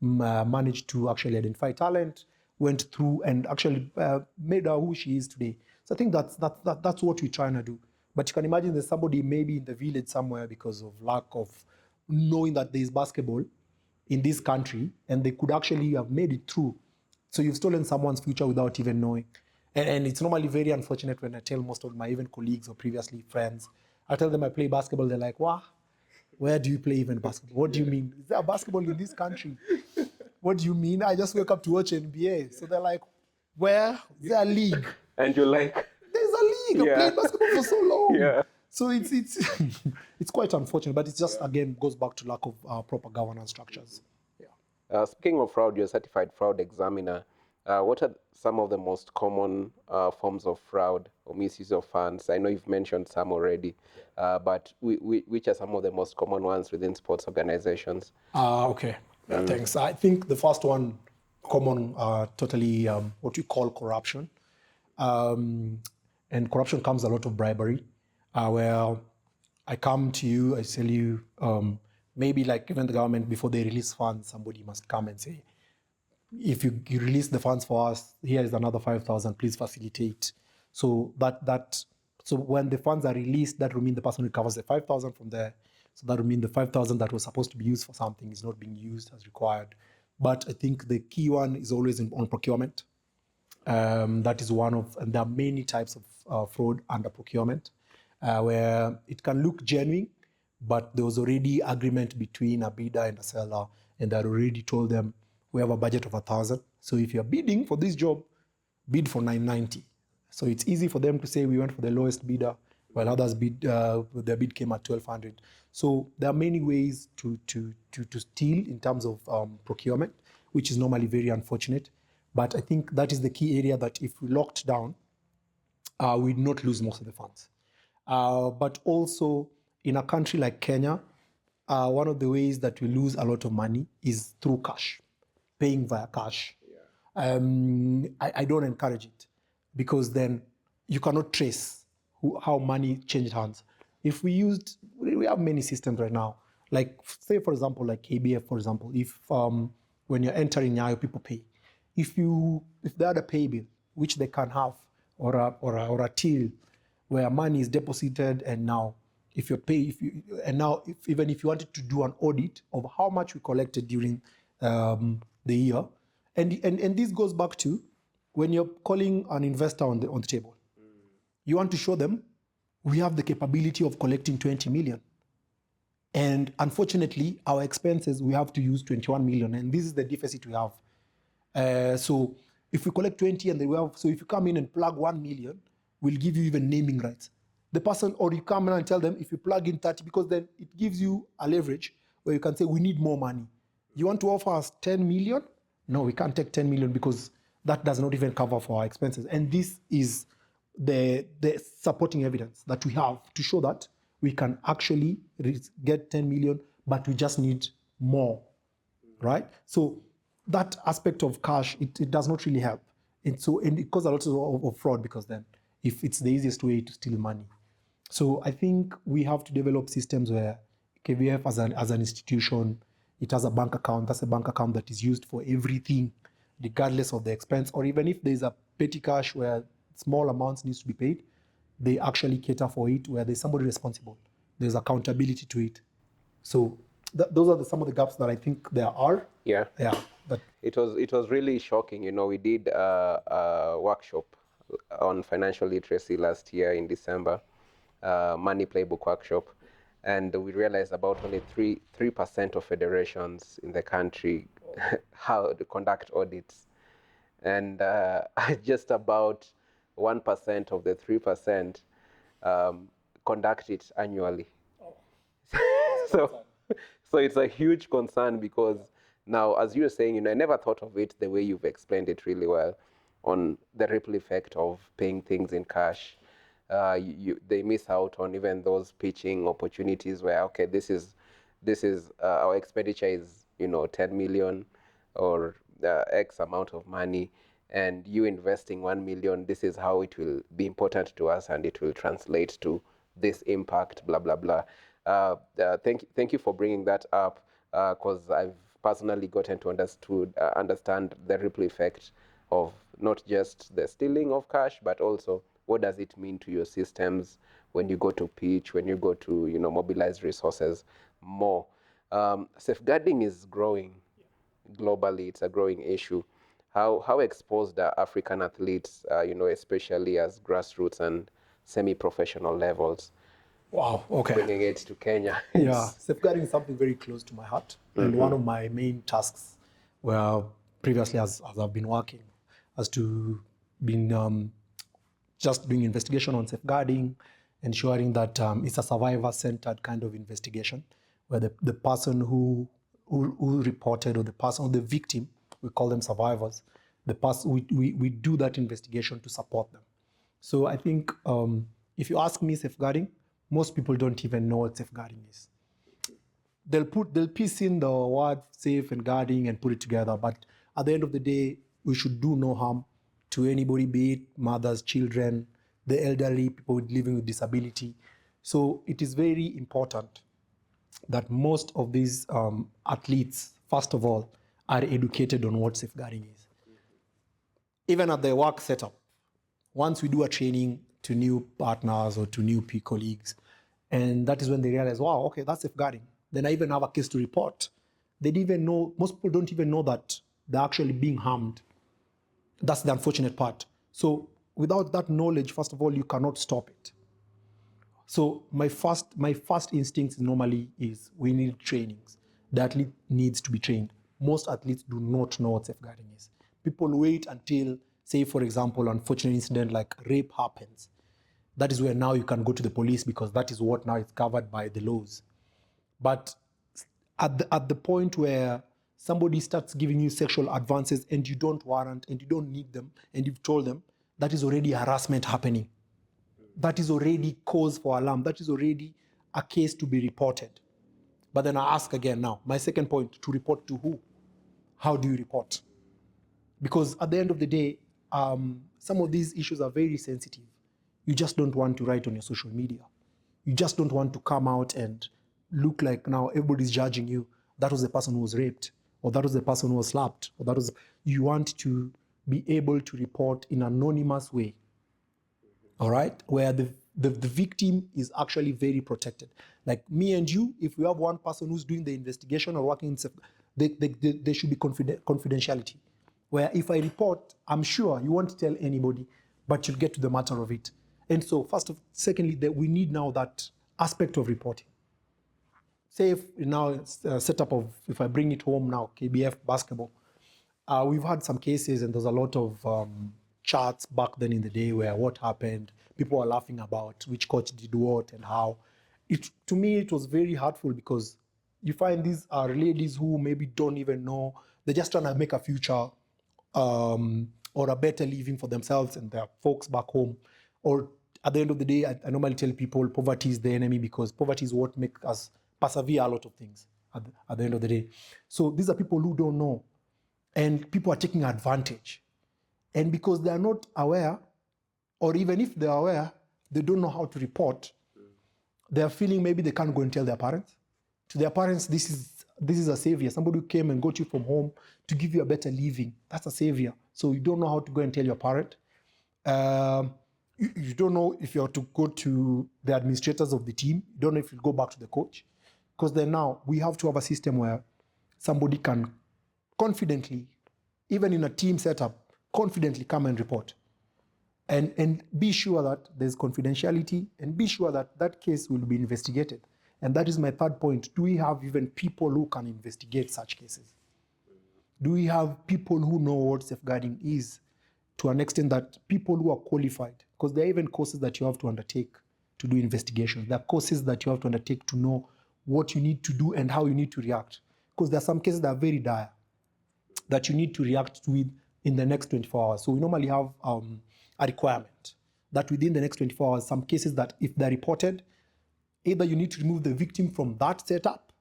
managed to actually identify talent, went through and actually made her who she is today. So I think that's what we're trying to do. But you can imagine there's somebody maybe in the village somewhere, because of lack of knowing that there is basketball in this country, and they could actually have made it through. So you've stolen someone's future without even knowing. And it's normally very unfortunate when I tell most of my even colleagues or previously friends, I tell them I play basketball, they're like, wow, where do you play even basketball? What do you mean? Is there basketball in this country? What do you mean? I just wake up to watch NBA. So they're like, where? Is there a league? And you're like, there's a league. Yeah. I've played basketball for so long. Yeah. So it's it's quite unfortunate, but it just, again, goes back to lack of proper governance structures. Speaking of fraud, you're a certified fraud examiner. What are some of the most common forms of fraud or misuse of funds? I know you've mentioned some already, but which are some of the most common ones within sports organizations? Okay. Yeah, thanks. I think the first one, common, totally what you call corruption. And corruption comes a lot of bribery, where I come to you, I tell you, maybe like even the government, before they release funds, somebody must come and say, if you release the funds for us, here is another 5,000, please facilitate. So so when the funds are released, that will mean the person recovers the 5,000 from there. So that will mean the 5,000 that was supposed to be used for something is not being used as required. But I think the key one is always on procurement. That is one of, and there are many types of fraud under procurement, where it can look genuine, but there was already agreement between a bidder and a seller, and they had already told them, we have a budget of 1,000. So if you're bidding for this job, bid for 990. So it's easy for them to say we went for the lowest bidder, while others their bid came at 1,200. So there are many ways to steal in terms of procurement, which is normally very unfortunate. But I think that is the key area that if we locked down, we'd not lose most of the funds. But also in a country like Kenya, one of the ways that we lose a lot of money is through cash, paying via cash. I don't encourage it, because then you cannot trace how money changed hands. If we have many systems right now, like say for example, like KBF, for example, if when you're entering Nyayo, people pay. If they had a pay bill, which they can have, or a till where money is deposited, and now if even if you wanted to do an audit of how much we collected during the year, and this goes back to when you're calling an investor on the table, you want to show them we have the capability of collecting 20 million. And unfortunately, our expenses, we have to use 21 million. And this is the deficit we have. So if we collect 20 and so if you come in and plug 1 million, we'll give you even naming rights. The person, or you come in and tell them if you plug in 30, because then it gives you a leverage where you can say, we need more money. You want to offer us 10 million? No, we can't take 10 million because that does not even cover for our expenses. And this is the supporting evidence that we have to show that we can actually get 10 million, but we just need more, right? So that aspect of cash, it does not really help. And it causes a lot of fraud, because then if it's the easiest way to steal money. So I think we have to develop systems where KVF as an institution, it has a bank account. That's a bank account that is used for everything, regardless of the expense, or even if there's a petty cash where small amounts needs to be paid, they actually cater for it, where there's somebody responsible. There's accountability to it. So those are some of the gaps that I think there are. Yeah. Yeah. But it was really shocking. We did a workshop on financial literacy last year in December, money playbook workshop, and we realized about only 3% of federations in the country how to conduct audits, and just about 1% of the 3% conduct it annually. So it's a huge concern, because now, as you're saying, I never thought of it the way you've explained it really well, on the ripple effect of paying things in cash. They miss out on even those pitching opportunities where, okay, this is our expenditure is 10 million or X amount of money, and you investing 1 million, this is how it will be important to us, and it will translate to this impact, blah blah blah. Thank you for bringing that up, because I've personally gotten to understand the ripple effect of not just the stealing of cash, but also what does it mean to your systems when you go to pitch, when you go to mobilize resources more. Safeguarding is growing globally. It's a growing issue. How exposed are African athletes, especially as grassroots and semi-professional levels? wow, okay. Bringing it to Kenya. Yeah, safeguarding is something very close to my heart. And one of my main tasks, where previously as I've been working, has to been just doing investigation on safeguarding, ensuring that it's a survivor-centered kind of investigation, where the person who reported, or the victim, we call them survivors, we do that investigation to support them. So I think if you ask me safeguarding, most people don't even know what safeguarding is. They'll piece in the word safe and guarding and put it together, but at the end of the day, we should do no harm to anybody, be it mothers, children, the elderly, people living with disability. So it is very important that most of these athletes, first of all, are educated on what safeguarding is. Even at the work setup, once we do a training to new partners or to new colleagues, and that is when they realize, wow, okay, that's safeguarding. Then I even have a case to report. They didn't even know, most people don't even know that they're actually being harmed. That's the unfortunate part. So without that knowledge, first of all, you cannot stop it. So my first instinct normally is we need trainings. The athlete needs to be trained. Most athletes do not know what safeguarding is. People wait until, say, for example, an unfortunate incident like rape happens. That is where now you can go to the police because that is what now is covered by the laws. But at the point where somebody starts giving you sexual advances and you don't warrant and you don't need them and you've told them, that is already harassment happening. That is already cause for alarm. That is already a case to be reported. But then I ask again now, my second point, to report to who? How do you report? Because at the end of the day, some of these issues are very sensitive. You just don't want to write on your social media. You just don't want to come out and look like now everybody's judging you. That was the person who was raped, or that was the person who was slapped, or that was. You want to be able to report in an anonymous way, all right, where the victim is actually very protected. Like me and you, if we have one person who's doing the investigation or working in there should be confidentiality. Where if I report, I'm sure you won't tell anybody, but you'll get to the matter of it. And so secondly, that we need now that aspect of reporting. Say if now setup of, if I bring it home now, KBF basketball, we've had some cases and there's a lot of charts back then in the day where what happened, people are laughing about which coach did what and how. To me, it was very hurtful because you find these are ladies who maybe don't even know, they're just trying to make a future or a better living for themselves and their folks back home. Or at the end of the day, I normally tell people poverty is the enemy because poverty is what makes us persevere a lot of things at the end of the day. So these are people who don't know, and people are taking advantage. And because they are not aware, or even if they are aware, they don't know how to report. They are feeling maybe they can't go and tell their parents. To their parents, this is a savior. Somebody who came and got you from home to give you a better living. That's a savior. So you don't know how to go and tell your parent. You don't know if you have to go to the administrators of the team. You don't know if you go back to the coach. Because then now we have to have a system where somebody can confidently, even in a team setup, confidently come and report. And be sure that there's confidentiality and be sure that that case will be investigated. And that is my third point. Do we have even people who can investigate such cases? Do we have people who know what safeguarding is to an extent that people who are qualified? Because there are even courses that you have to undertake to do investigations. There are courses that you have to undertake to know what you need to do and how you need to react. Because there are some cases that are very dire that you need to react with in the next 24 hours. So we normally have a requirement that within the next 24 hours, some cases that if they're reported, either you need to remove the victim from that setup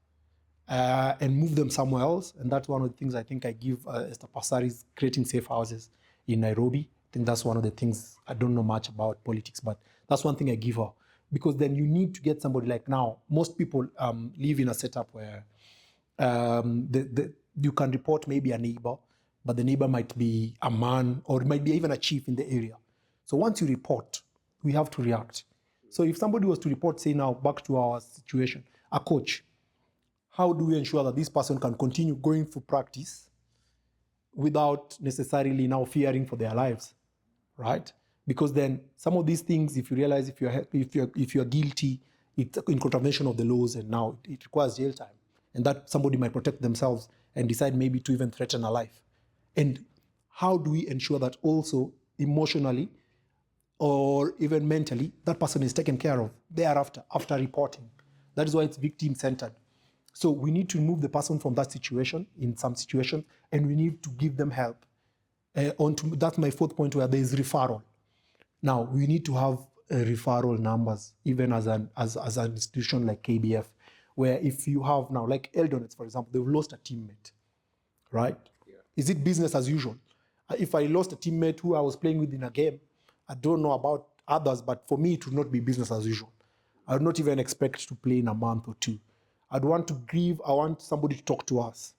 and move them somewhere else. And that's one of the things I think I give Esther Passari's creating safe houses in Nairobi. I think that's one of the things, I don't know much about politics, but that's one thing I give her. Because then you need to get somebody like now, most people live in a setup where you can report maybe a neighbor, but the neighbor might be a man or it might be even a chief in the area. So once you report, we have to react. So if somebody was to report, say now, back to our situation, a coach, how do we ensure that this person can continue going through practice without necessarily now fearing for their lives, right? Because then some of these things, if you realize if you're guilty, it's in contravention of the laws, and now it requires jail time, and that somebody might protect themselves and decide maybe to even threaten a life. And how do we ensure that also emotionally or even mentally that person is taken care of thereafter after reporting? That is why it's victim-centered. So we need to remove the person from that situation in some situations, and we need to give them help. That's my fourth point, where there is referral. Now, we need to have referral numbers, even as an institution like KBF, where if you have now, like Eldonets, for example, they've lost a teammate, right? Yeah. Is it business as usual? If I lost a teammate who I was playing with in a game, I don't know about others, but for me, it would not be business as usual. I would not even expect to play in a month or two. I'd want to grieve. I want somebody to talk to us.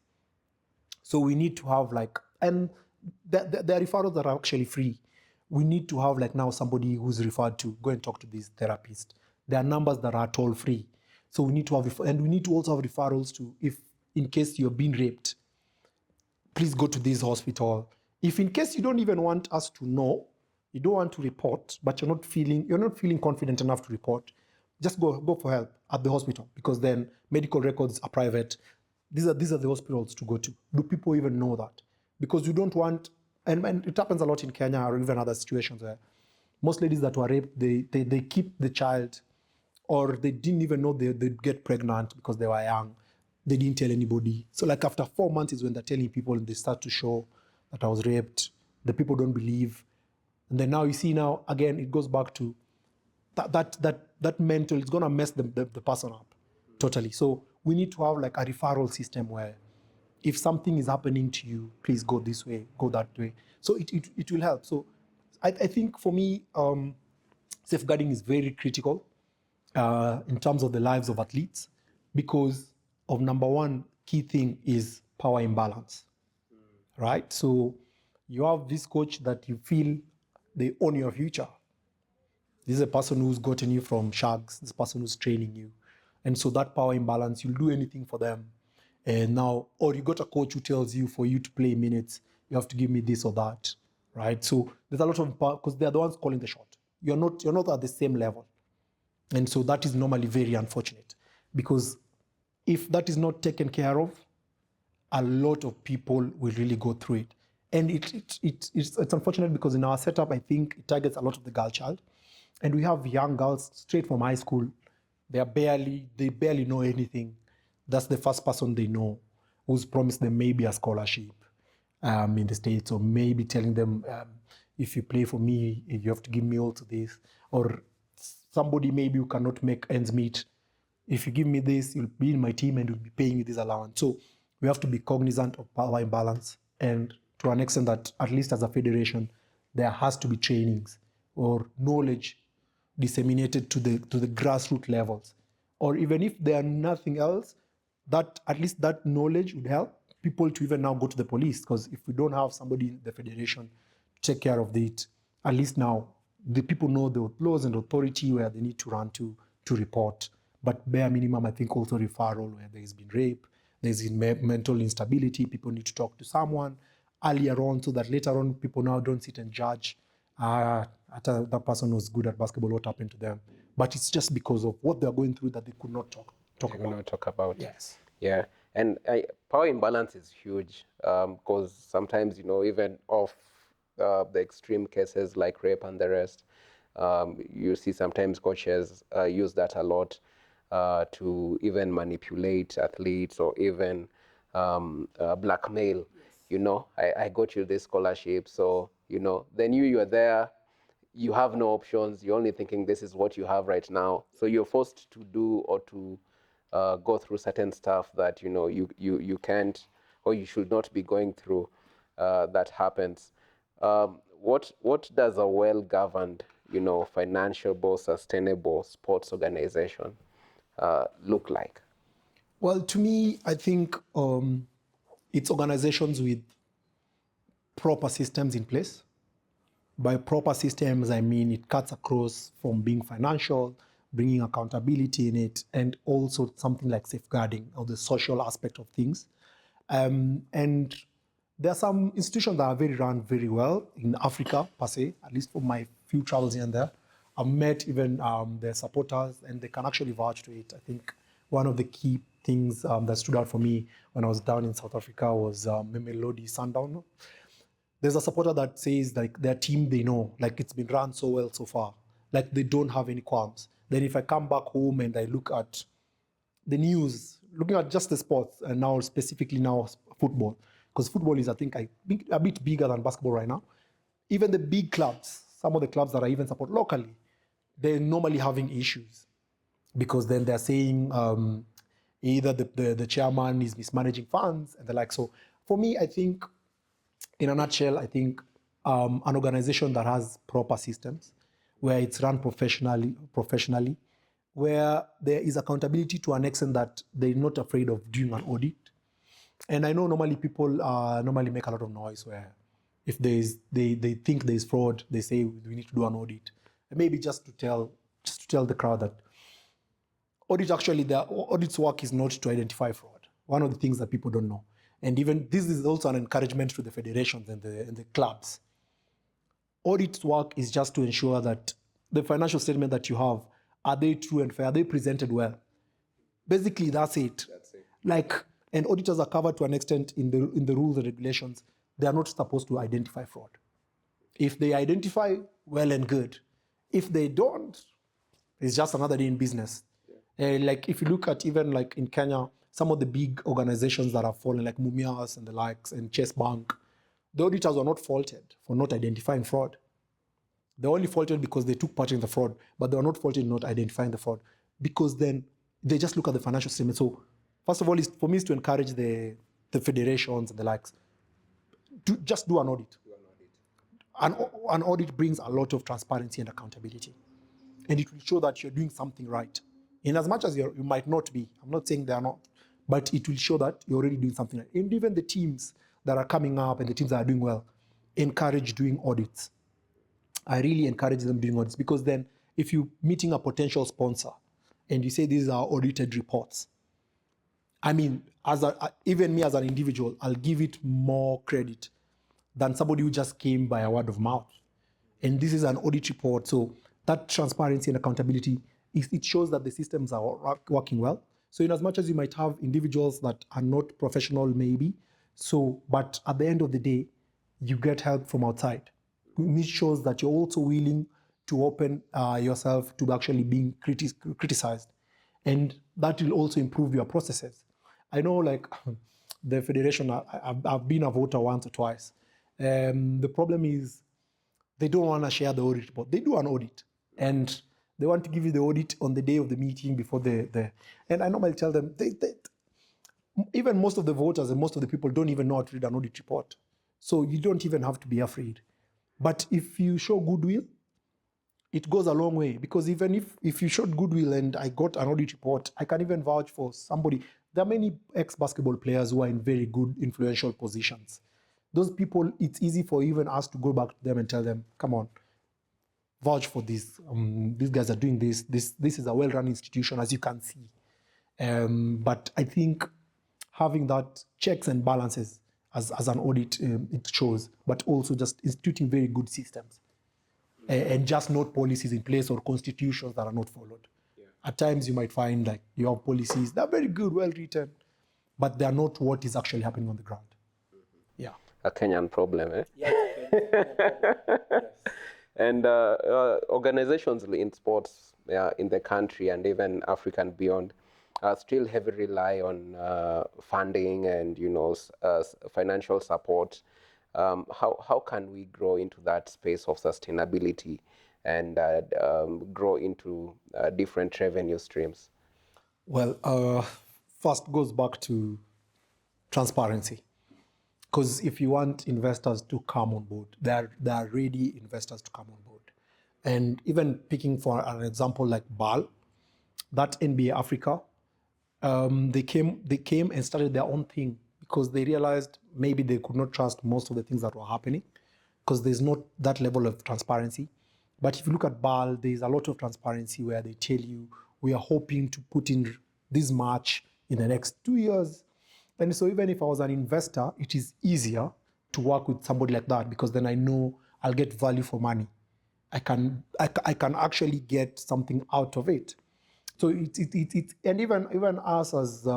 So we need to have and the referrals that are actually free. We need to have now somebody who's referred to go and talk to this therapist. There are numbers that are toll free. So we need to have, and we need to also have referrals to, if in case you're being raped, please go to this hospital. If in case you don't even want us to know, you don't want to report, but you're not feeling confident enough to report, just go for help at the hospital, because then medical records are private. These are the hospitals to go to. Do people even know that? Because you don't want, and it happens a lot in Kenya or even other situations where most ladies that were raped, they keep the child, or they didn't even know they'd get pregnant because they were young. They didn't tell anybody. So after 4 months is when they're telling people, and they start to show that I was raped. The people don't believe. And then now you see, now again, it goes back to that mental, it's going to mess the person up totally. So we need to have a referral system where if something is happening to you, please go this way, go that way. So it will help. So I think for me, safeguarding is very critical in terms of the lives of athletes, because of number one key thing is power imbalance, right? So you have this coach that you feel they own your future. This is a person who's gotten you from shags, this person who's training you. And so that power imbalance, you'll do anything for them. And now, or you got a coach who tells you, for you to play minutes, you have to give me this or that, right? So there's a lot of power, because they're the ones calling the shot. You're not at the same level. And so that is normally very unfortunate, because if that is not taken care of, a lot of people will really go through it. And it's unfortunate, because in our setup, I think it targets a lot of the girl child. And we have young girls straight from high school. They barely know anything. That's the first person they know who's promised them maybe a scholarship in the States, or maybe telling them, if you play for me, you have to give me all to this. Or somebody maybe who cannot make ends meet. If you give me this, you'll be in my team and you'll be paying me this allowance. So we have to be cognizant of power imbalance, and to an extent that, at least as a federation, there has to be trainings or knowledge disseminated to the grassroots levels. Or even if there are nothing else, that at least that knowledge would help people to even now go to the police, because if we don't have somebody in the federation to take care of it, at least now the people know the laws and authority where they need to run to report. But bare minimum, I think also referral where there's been rape, there's been mental instability, people need to talk to someone earlier on, so that later on people now don't sit and judge that person was good at basketball, what happened to them. But it's just because of what they're going through that they could not talk about. Yes. Yeah. And power imbalance is huge, because sometimes, even off the extreme cases like rape and the rest, you see sometimes coaches use that a lot to even manipulate athletes, or even blackmail. Yes. I got you this scholarship, so then you're there, you have no options, you're only thinking this is what you have right now, so you're forced to do or to go through certain stuff that you can't, or you should not be going through. That happens. What does a well-governed, financial, sustainable sports organization look like? Well, to me, I think it's organizations with proper systems in place. By proper systems, I mean it cuts across from being financial, bringing accountability in it, and also something like safeguarding, or the social aspect of things. And there are some institutions that are run very well in Africa, per se, at least for my few travels here and there. I've met even their supporters, and they can actually vouch to it. I think one of the key things that stood out for me when I was down in South Africa was Mamelodi Sundown. There's a supporter that says their team, they know, it's been run so well so far, they don't have any qualms. Then if I come back home and I look at the news, looking at just the sports, and now specifically now football, because football is, I think, a bit bigger than basketball right now. Even the big clubs, some of the clubs that I even support locally, they're normally having issues because then they're saying either the chairman is mismanaging funds and the like. So for me, I think, in a nutshell, I think an organization that has proper systems, where it's run professionally, where there is accountability to an extent that they're not afraid of doing an audit. And I know normally people normally make a lot of noise where if they think there's fraud, they say we need to do an audit. And maybe just to tell the crowd that the audit's work is not to identify fraud. One of the things that people don't know. And even this is also an encouragement to the federations and the clubs. Audit's work is just to ensure that the financial statement that you have, are they true and fair? Are they presented well? Basically, that's it. And auditors are covered to an extent in the rules and regulations. They are not supposed to identify fraud. If they identify, well and good. If they don't, it's just another day in business. Like if you look at even like in Kenya, some of the big organizations that have fallen, like Mumias and the likes, and Chase Bank, the auditors were not faulted for not identifying fraud. They only faulted because they took part in the fraud, but they were not faulted in not identifying the fraud, because then they just look at the financial statement. So first of all, for me, is to encourage the federations and the likes to just do an audit. An audit brings a lot of transparency and accountability, and it will show that you're doing something right. In as much as you might not be, I'm not saying they are not, but it will show that you're already doing something right. And even the teams that are coming up and the teams that are doing well, encourage doing audits. I really encourage them doing audits, because then if you're meeting a potential sponsor and you say these are audited reports, I mean, even me as an individual, I'll give it more credit than somebody who just came by a word of mouth. And this is an audit report, so that transparency and accountability, it shows that the systems are working well. So in as much as you might have individuals that are not professional maybe, but at the end of the day, you get help from outside. It shows that you're also willing to open yourself to actually being criticized. And that will also improve your processes. I know, like, the federation, I've been a voter once or twice. The problem is they don't want to share the audit report. They do an audit, and they want to give you the audit on the day of the meeting before and I normally tell them, even most of the voters and most of the people don't even know how to read an audit report. So you don't even have to be afraid. But if you show goodwill, it goes a long way, because even if you showed goodwill and I got an audit report, I can even vouch for somebody. There are many ex-basketball players who are in very good influential positions. Those people, it's easy for even us to go back to them and tell them, come on, vouch for this. These guys are doing this. This is a well-run institution, as you can see. But I think having that checks and balances as an audit, it shows, but also just instituting very good systems and just not policies in place or constitutions that are not followed. Yeah. At times you might find like you have policies that are very good, well written, but they are not what is actually happening on the ground. Mm-hmm. Yeah. A Kenyan problem, eh? Yeah. Yes. And organizations in sports in the country and even Africa and beyond still heavily rely on funding and financial support. How can we grow into that space of sustainability and grow into different revenue streams? Well, first goes back to transparency. Because if you want investors to come on board, there are ready investors to come on board. And even picking for an example like BAL, that NBA Africa, they came and started their own thing because they realized maybe they could not trust most of the things that were happening because there's not that level of transparency. But if you look at BAL, there's a lot of transparency where they tell you, we are hoping to put in this much in the next 2 years. And so even if I was an investor, it is easier to work with somebody like that because then I know I'll get value for money. I can actually get something out of it. So and even us as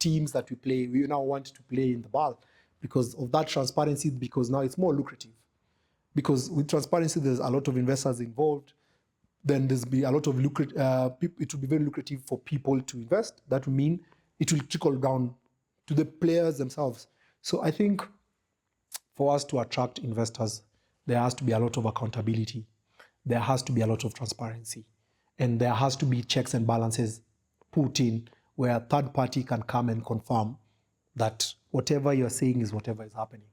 teams that we play, we now want to play in the BAL because of that transparency, because now it's more lucrative. Because with transparency, there's a lot of investors involved. Then there's be a lot of it will be very lucrative for people to invest. That will mean it will trickle down to the players themselves. So I think for us to attract investors, there has to be a lot of accountability. There has to be a lot of transparency. And there has to be checks and balances put in where a third party can come and confirm that whatever you're saying is whatever is happening.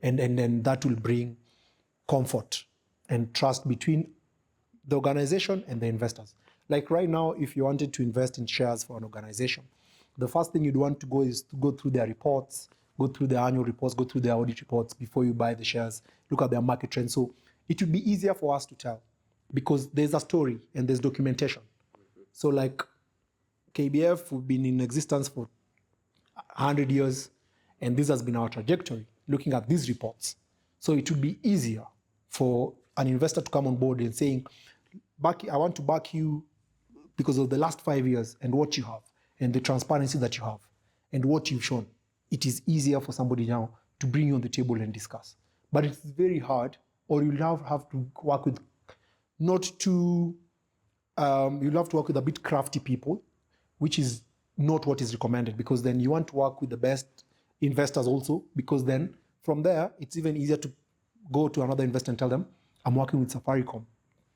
And then that will bring comfort and trust between the organization and the investors. Like right now, if you wanted to invest in shares for an organization, the first thing you'd want to go is to go through their reports, go through their annual reports, go through their audit reports before you buy the shares, look at their market trends. So it would be easier for us to tell because there's a story and there's documentation. So like KBF, we've been in existence for 100 years, and this has been our trajectory, looking at these reports. So it would be easier for an investor to come on board and saying, I want to back you because of the last 5 years and what you have and the transparency that you have and what you've shown. It is easier for somebody now to bring you on the table and discuss. But it's very hard, or you'll have to work with you'll have to work with a bit crafty people, which is not what is recommended, because then you want to work with the best investors also, because then from there, it's even easier to go to another investor and tell them, I'm working with Safaricom,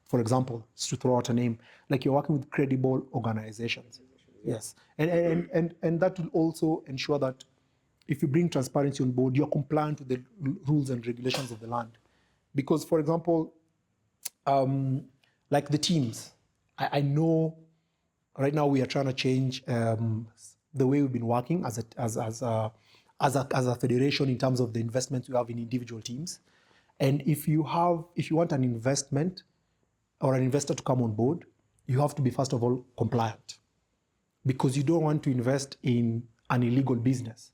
for example, to throw out a name, like you're working with credible organizations. Yes. And that will also ensure that if you bring transparency on board, you're compliant with the rules and regulations of the land. Because, for example, like the teams, I know right now we are trying to change the way we've been working as a federation in terms of the investments we have in individual teams. And if you want an investment or an investor to come on board, you have to be, first of all, compliant, because you don't want to invest in an illegal business.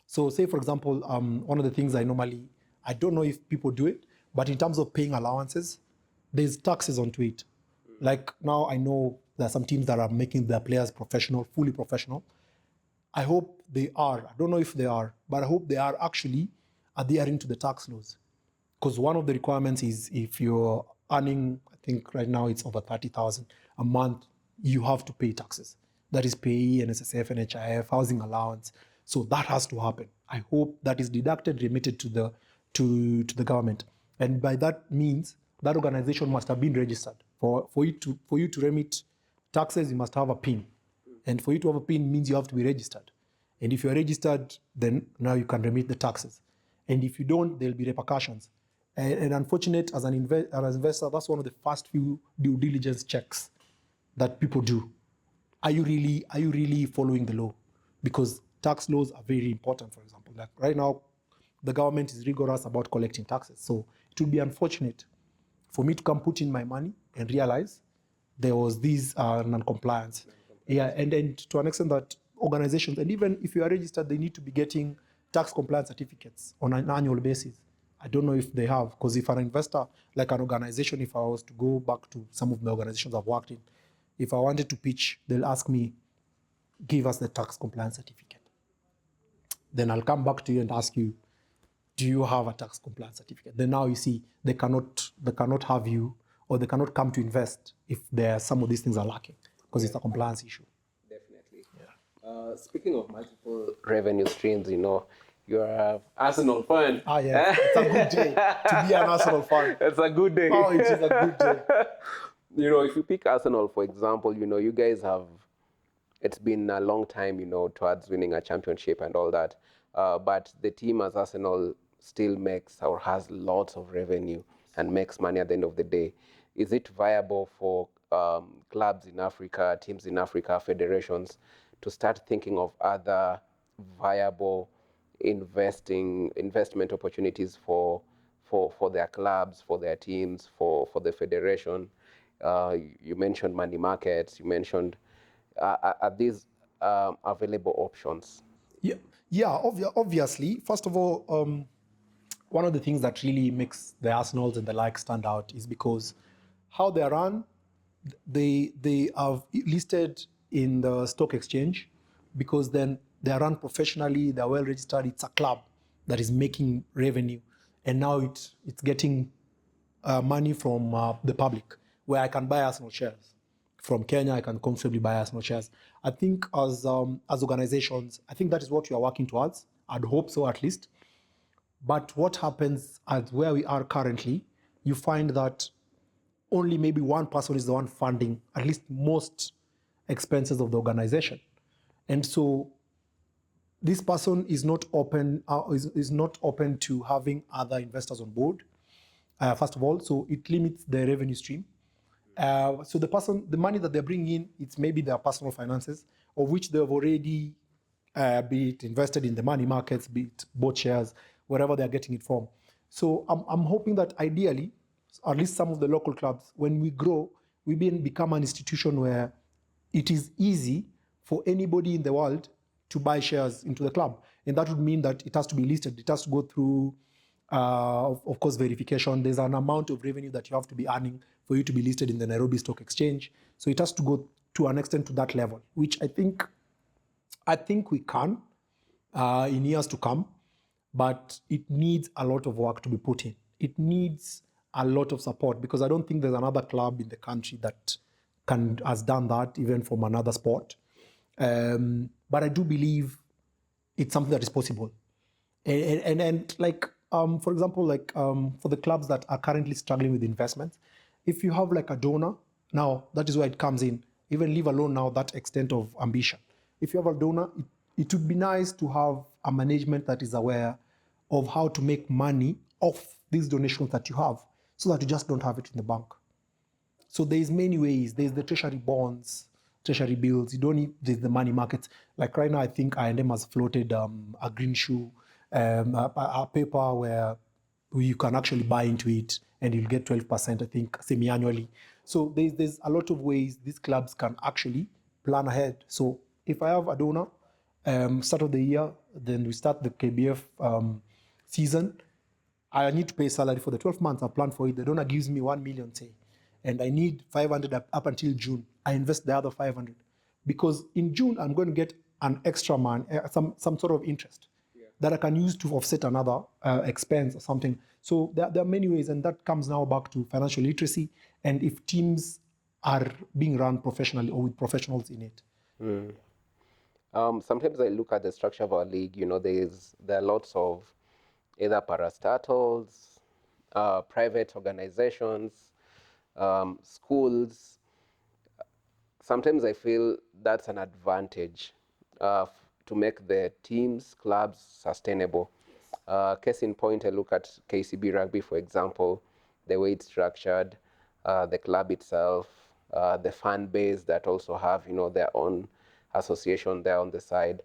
So say, for example, one of the things I don't know if people do it, but in terms of paying allowances, there's taxes onto it. Like now I know there are some teams that are making their players professional, fully professional. I hope they are. I don't know if they are, but I hope they are actually adhering to the tax laws. Because one of the requirements is if you're earning, I think right now it's over 30,000 a month, you have to pay taxes. That is PAYE, NSSF, NHIF, housing allowance. So that has to happen. I hope that is deducted, remitted to the government. And by that means, that organization must have been registered. For you to remit taxes, you must have a PIN. And for you to have a PIN means you have to be registered. And if you're registered, then now you can remit the taxes. And if you don't, there'll be repercussions. And unfortunate, as an investor, that's one of the first few due diligence checks that people do. Are you really following the law? Because tax laws are very important, for example. Like right now, the government is rigorous about collecting taxes. So it would be unfortunate for me to come put in my money and realize there was this non-compliance. Yeah, and to an extent that organizations, and even if you are registered, they need to be getting tax compliance certificates on an annual basis. I don't know if they have, because if an investor, like an organization, if I was to go back to some of the organizations I've worked in, if I wanted to pitch, they'll ask me, give us the tax compliance certificate. Then I'll come back to you and ask you, do you have a tax compliance certificate? Then now you see they cannot have you, or they cannot come to invest if some of these things are lacking, because it's a compliance issue. Definitely. Yeah. Speaking of multiple revenue streams, you're an Arsenal fan. Yeah, it's a good day to be an Arsenal fan. It's a good day. Oh, it is a good day. If you pick Arsenal, for example, you guys have, it's been a long time, towards winning a championship and all that. But the team as Arsenal still makes or has lots of revenue and makes money at the end of the day. Is it viable for clubs in Africa, teams in Africa, federations to start thinking of other viable investment opportunities for their clubs, for their teams, for the federation? You mentioned money markets. You mentioned are these available options? Yeah. Obviously. First of all, one of the things that really makes the Arsenals and the like stand out is because how they are run. They are listed in the stock exchange, because then they are run professionally. They are well registered. It's a club that is making revenue, and now it's getting money from the public, where I can buy Arsenal shares. From Kenya, I can comfortably buy Arsenal shares. I think as organizations, I think that is what we are working towards I'd hope so at least. But what happens at where we are currently, you find that only maybe one person is the one funding at least most expenses of the organization. And so this person is not open is not open to having other investors on board, first of all. So it limits the revenue stream. So the money that they're bringing in, it's maybe their personal finances, of which they've already be it invested in the money markets, be it bought shares, wherever they're getting it from. So I'm hoping that ideally, at least some of the local clubs, when we grow, we become an institution where it is easy for anybody in the world to buy shares into the club. And that would mean that it has to be listed. It has to go through, of course, verification. There's an amount of revenue that you have to be earning for you to be listed in the Nairobi Stock Exchange. So it has to go to an extent to that level, which I think we can in years to come, but it needs a lot of work to be put in. It needs a lot of support, because I don't think there's another club in the country that has done that, even from another sport. But I do believe it's something that is possible. And like, for example, like for the clubs that are currently struggling with investments, if you have like a donor, now that is where it comes in, even leave alone now that extent of ambition. If you have a donor, it would be nice to have a management that is aware of how to make money off these donations that you have, so that you just don't have it in the bank. So there's many ways. There's the treasury bonds, treasury bills. You don't need the money markets. Like right now, I think I&M has floated a green shoe, a paper where you can actually buy into it and you'll get 12%, I think, semi-annually. So there's a lot of ways these clubs can actually plan ahead. So if I have a donor, start of the year, then we start the KBF season, I need to pay salary for the 12 months. I plan for it. The donor gives me 1 million, say, and I need 500 up until June. I invest the other 500, because in June I'm going to get an extra some sort of interest that I can use to offset another expense or something. So there are many ways, and that comes now back to financial literacy, and if teams are being run professionally or with professionals in it. Sometimes I look at the structure of our league. There are lots of either parastatals, private organizations, schools. Sometimes I feel that's an advantage to make the teams, clubs sustainable. Case in point, I look at KCB Rugby, for example, the way it's structured, the club itself, the fan base that also have, their own association there on the side.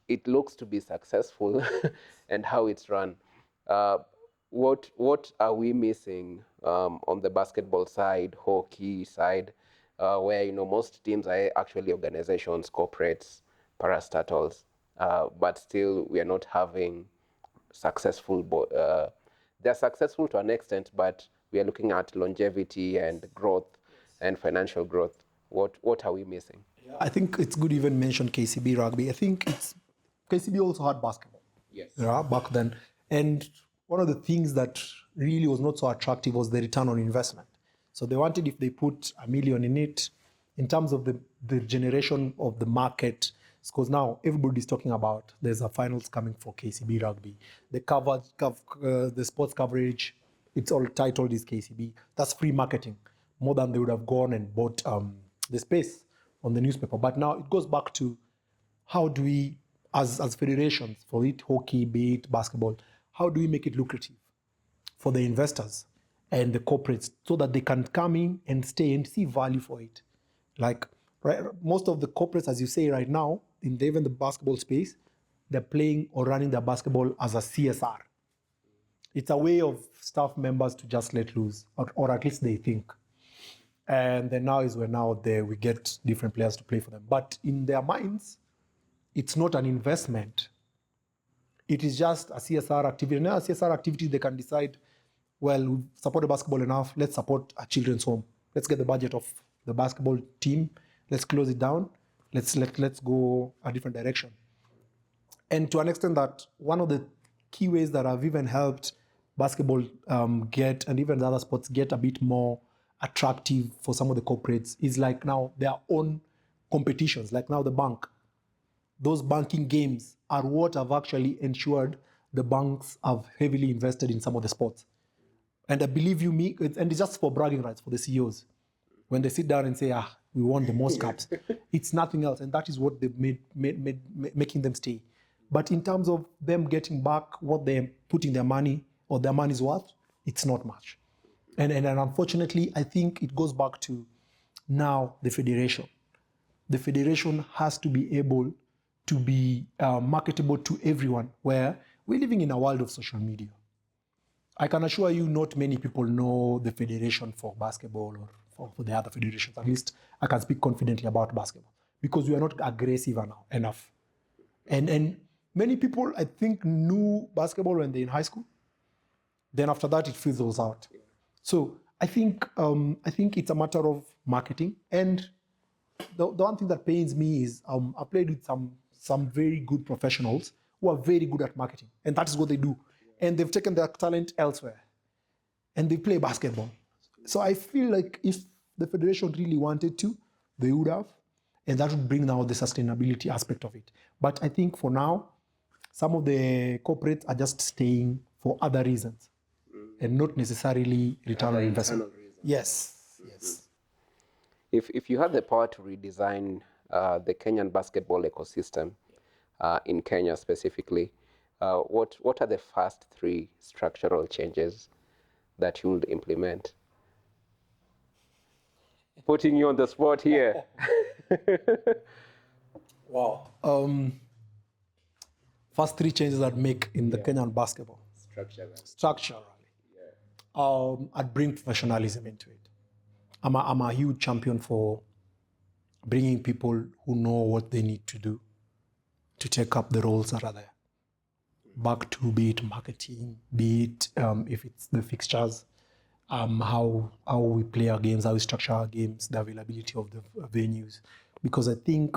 It looks to be successful and how it's run. What are we missing on the basketball side, hockey side, where most teams are actually organizations, corporates, parastatals, but still we are not having successful. They're successful to an extent, but we are looking at longevity and growth and financial growth. What are we missing? I think it's good you even mention KCB Rugby. I think KCB also had basketball. Yes. Back then. And one of the things that really was not so attractive was the return on investment. So they wanted, if they put $1 million in it, in terms of the generation of the market, because now everybody's talking about there's a finals coming for KCB Rugby. The sports coverage, it's all titled is KCB. That's free marketing, more than they would have gone and bought the space on the newspaper. But now it goes back to how do we, as federations, for it hockey, be it basketball, how do we make it lucrative for the investors and the corporates, so that they can come in and stay and see value for it? Like, right, most of the corporates, as you say right now, even the basketball space, they're playing or running their basketball as a CSR. It's a way of staff members to just let loose, or at least they think. And then now is where we get different players to play for them. But in their minds, it's not an investment. It is just a CSR activity. And a CSR activity, they can decide, well, we've supported basketball enough, let's support a children's home. Let's get the budget of the basketball team. Let's close it down. Let's go a different direction. And to an extent, that one of the key ways that have even helped basketball get, and even the other sports get, a bit more attractive for some of the corporates is like now their own competitions. Like now the bank, those banking games are what have actually ensured the banks have heavily invested in some of the sports. And I believe you me, and it's just for bragging rights for the CEOs. When they sit down and say, we want the most caps, it's nothing else. And that is what they making them stay. But in terms of them getting back what they're putting their money or their money's worth, it's not much. And unfortunately, I think it goes back to now the federation. The federation has to be able to be marketable to everyone, where we're living in a world of social media. I can assure you not many people know the federation for basketball or for the other federations. At least I can speak confidently about basketball because we are not aggressive enough. And many people, I think, knew basketball when they're in high school. Then after that, it fizzles out. So I think it's a matter of marketing. And the one thing that pains me is I played with some very good professionals who are very good at marketing. And that is what they do. And they've taken their talent elsewhere. And they play basketball. So I feel like if the federation really wanted to, they would have. And that would bring now the sustainability aspect of it. But I think for now, some of the corporates are just staying for other reasons and not necessarily return on investment. Yes. If you had the power to redesign the Kenyan basketball ecosystem, in Kenya specifically, what are the first 3 structural changes that you would implement? Putting you on the spot here. Wow. First 3 changes I'd make in the Kenyan basketball. Structurally. I'd bring professionalism into it. I'm a huge champion for bringing people who know what they need to do to take up the roles that are there. Back to be it marketing, be it if it's the fixtures, how we play our games, how we structure our games, the availability of the venues. Because I think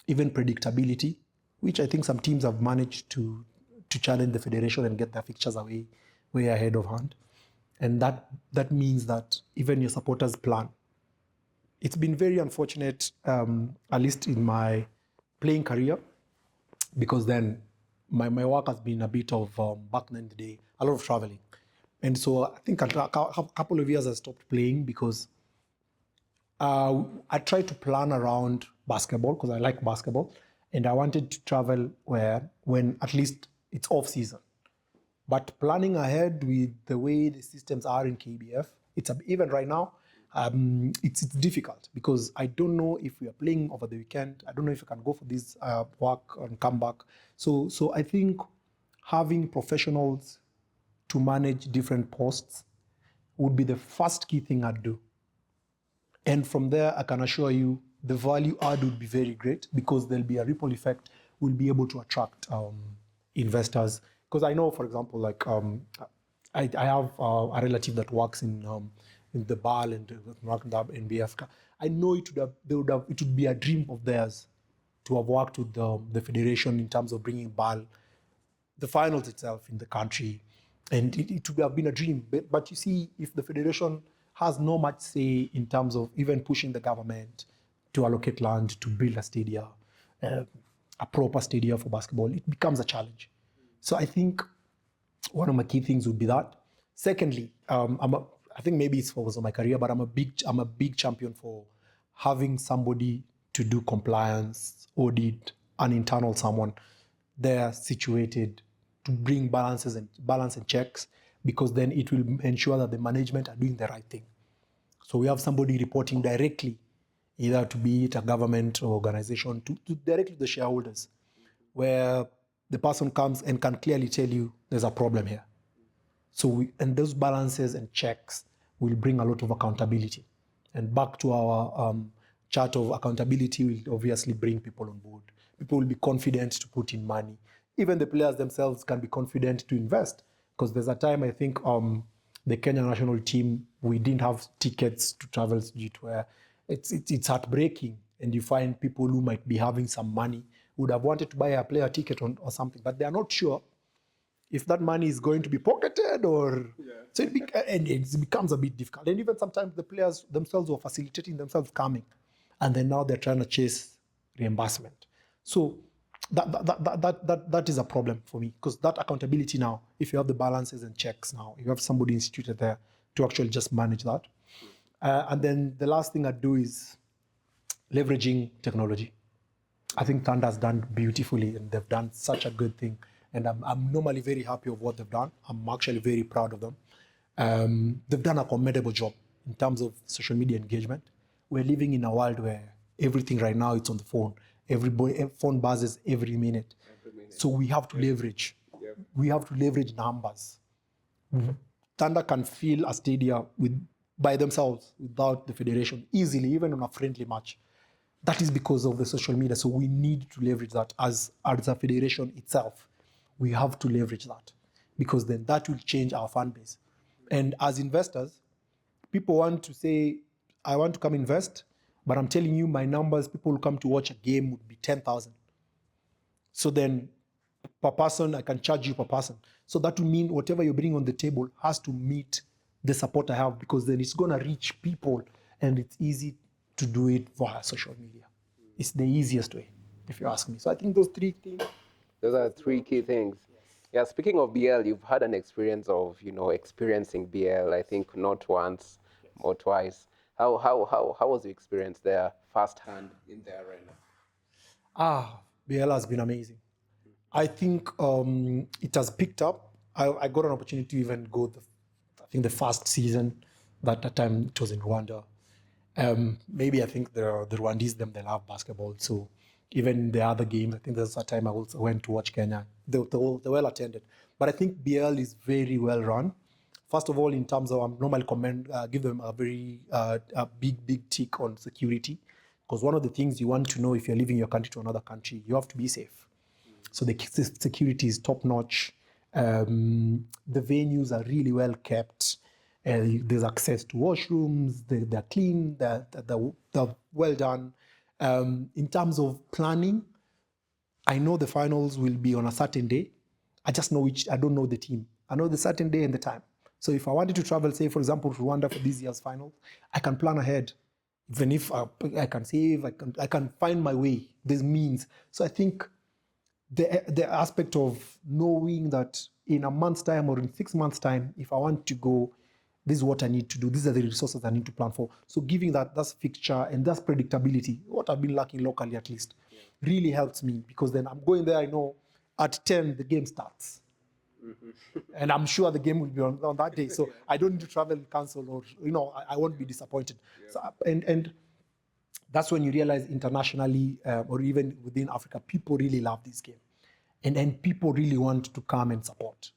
even predictability, which I think some teams have managed to challenge the federation and get their fixtures away way ahead of hand. And that means that even your supporters plan. It's been very unfortunate, at least in my playing career, because then my work has been a bit of, back then the day, a lot of traveling. And so I think a couple of years I stopped playing because I tried to plan around basketball because I like basketball. And I wanted to travel when at least it's off season. But planning ahead with the way the systems are in KBF, even right now, it's difficult because I don't know if we are playing over the weekend. I don't know if I can go for this work and come back. So I think having professionals to manage different posts would be the first key thing I'd do. And from there, I can assure you the value add would be very great because there'll be a ripple effect. We'll be able to attract investors. Because I know, for example, like I have a relative that works in the BAL and in BFK. I know it would be a dream of theirs to have worked with the federation in terms of bringing BAL, the finals itself in the country. And it would have been a dream. But you see, if the federation has no much say in terms of even pushing the government to allocate land to build a stadium, a proper stadium for basketball, it becomes a challenge. So I think one of my key things would be that. Secondly, I think maybe it's for my career, but I'm a big champion for having somebody to do compliance, audit, an internal someone there situated to bring balance and checks, because then it will ensure that the management are doing the right thing. So we have somebody reporting directly, either to be it a government or organization, to directly to the shareholders, where the person comes and can clearly tell you there's a problem here. So and those balances and checks will bring a lot of accountability. And back to our chart of accountability will obviously bring people on board. People will be confident to put in money. Even the players themselves can be confident to invest, because there's a time I think the Kenya national team, we didn't have tickets to travel to where it's heartbreaking, and you find people who might be having some money would have wanted to buy a player ticket or something, but they are not sure if that money is going to be pocketed or... Yeah. So it becomes a bit difficult. And even sometimes the players themselves were facilitating themselves coming, and then now they're trying to chase reimbursement. So that is a problem for me, because that accountability now, if you have the balances and checks now, you have somebody instituted there to actually just manage that. And then the last thing I do is leveraging technology. I think Thunder has done beautifully, and they've done such a good thing. And I'm normally very happy of what they've done. I'm actually very proud of them. They've done a commendable job in terms of social media engagement. We're living in a world where everything right now it's on the phone. Everybody phone buzzes every minute. So we have to leverage. Yep. We have to leverage numbers. Mm-hmm. Thunder can fill a stadium by themselves without the federation easily, even on a friendly match. That is because of the social media. So we need to leverage that as a federation itself. We have to leverage that, because then that will change our fan base. And as investors, people want to say, I want to come invest, but I'm telling you my numbers, people who come to watch a game would be 10,000. So then per person, I can charge you per person. So that will mean whatever you bring on the table has to meet the support I have, because then it's going to reach people, and it's easy to do it via social media. It's the easiest way, if you ask me. So I think those three things. Those are three key things. Yeah, speaking of BL, you've had an experience of, experiencing BL, I think not once or twice. How was your experience there firsthand in the arena? BL has been amazing. I think it has picked up. I got an opportunity to even go, I think the first season, that time it was in Rwanda. Maybe I think the Rwandese, they love basketball. So even the other games, I think there's a time I also went to watch Kenya. They're well attended. But I think BL is very well run. First of all, in terms of, I normally give them a very big tick on security. Because one of the things you want to know if you're leaving your country to another country, you have to be safe. So the security is top notch. The venues are really well kept. There's access to washrooms. They're clean. They're well done. In terms of planning, I know the finals will be on a certain day. I just know I don't know the team. I know the certain day and the time. So if I wanted to travel, say, for example, to Rwanda for this year's final, I can plan ahead. Even if I can save, I can find my way. There's means. So I think the aspect of knowing that in a month's time or in 6 months' time, if I want to go, this is what I need to do. These are the resources I need to plan for. So giving that's fixture and that's predictability, what I've been lacking locally at least, really helps me, because then I'm going there, I know at 10 the game starts. Mm-hmm. And I'm sure the game will be on that day. So I don't need to travel and cancel, or, I won't be disappointed. Yeah. So, and that's when you realize internationally or even within Africa, people really love this game. And people really want to come and support.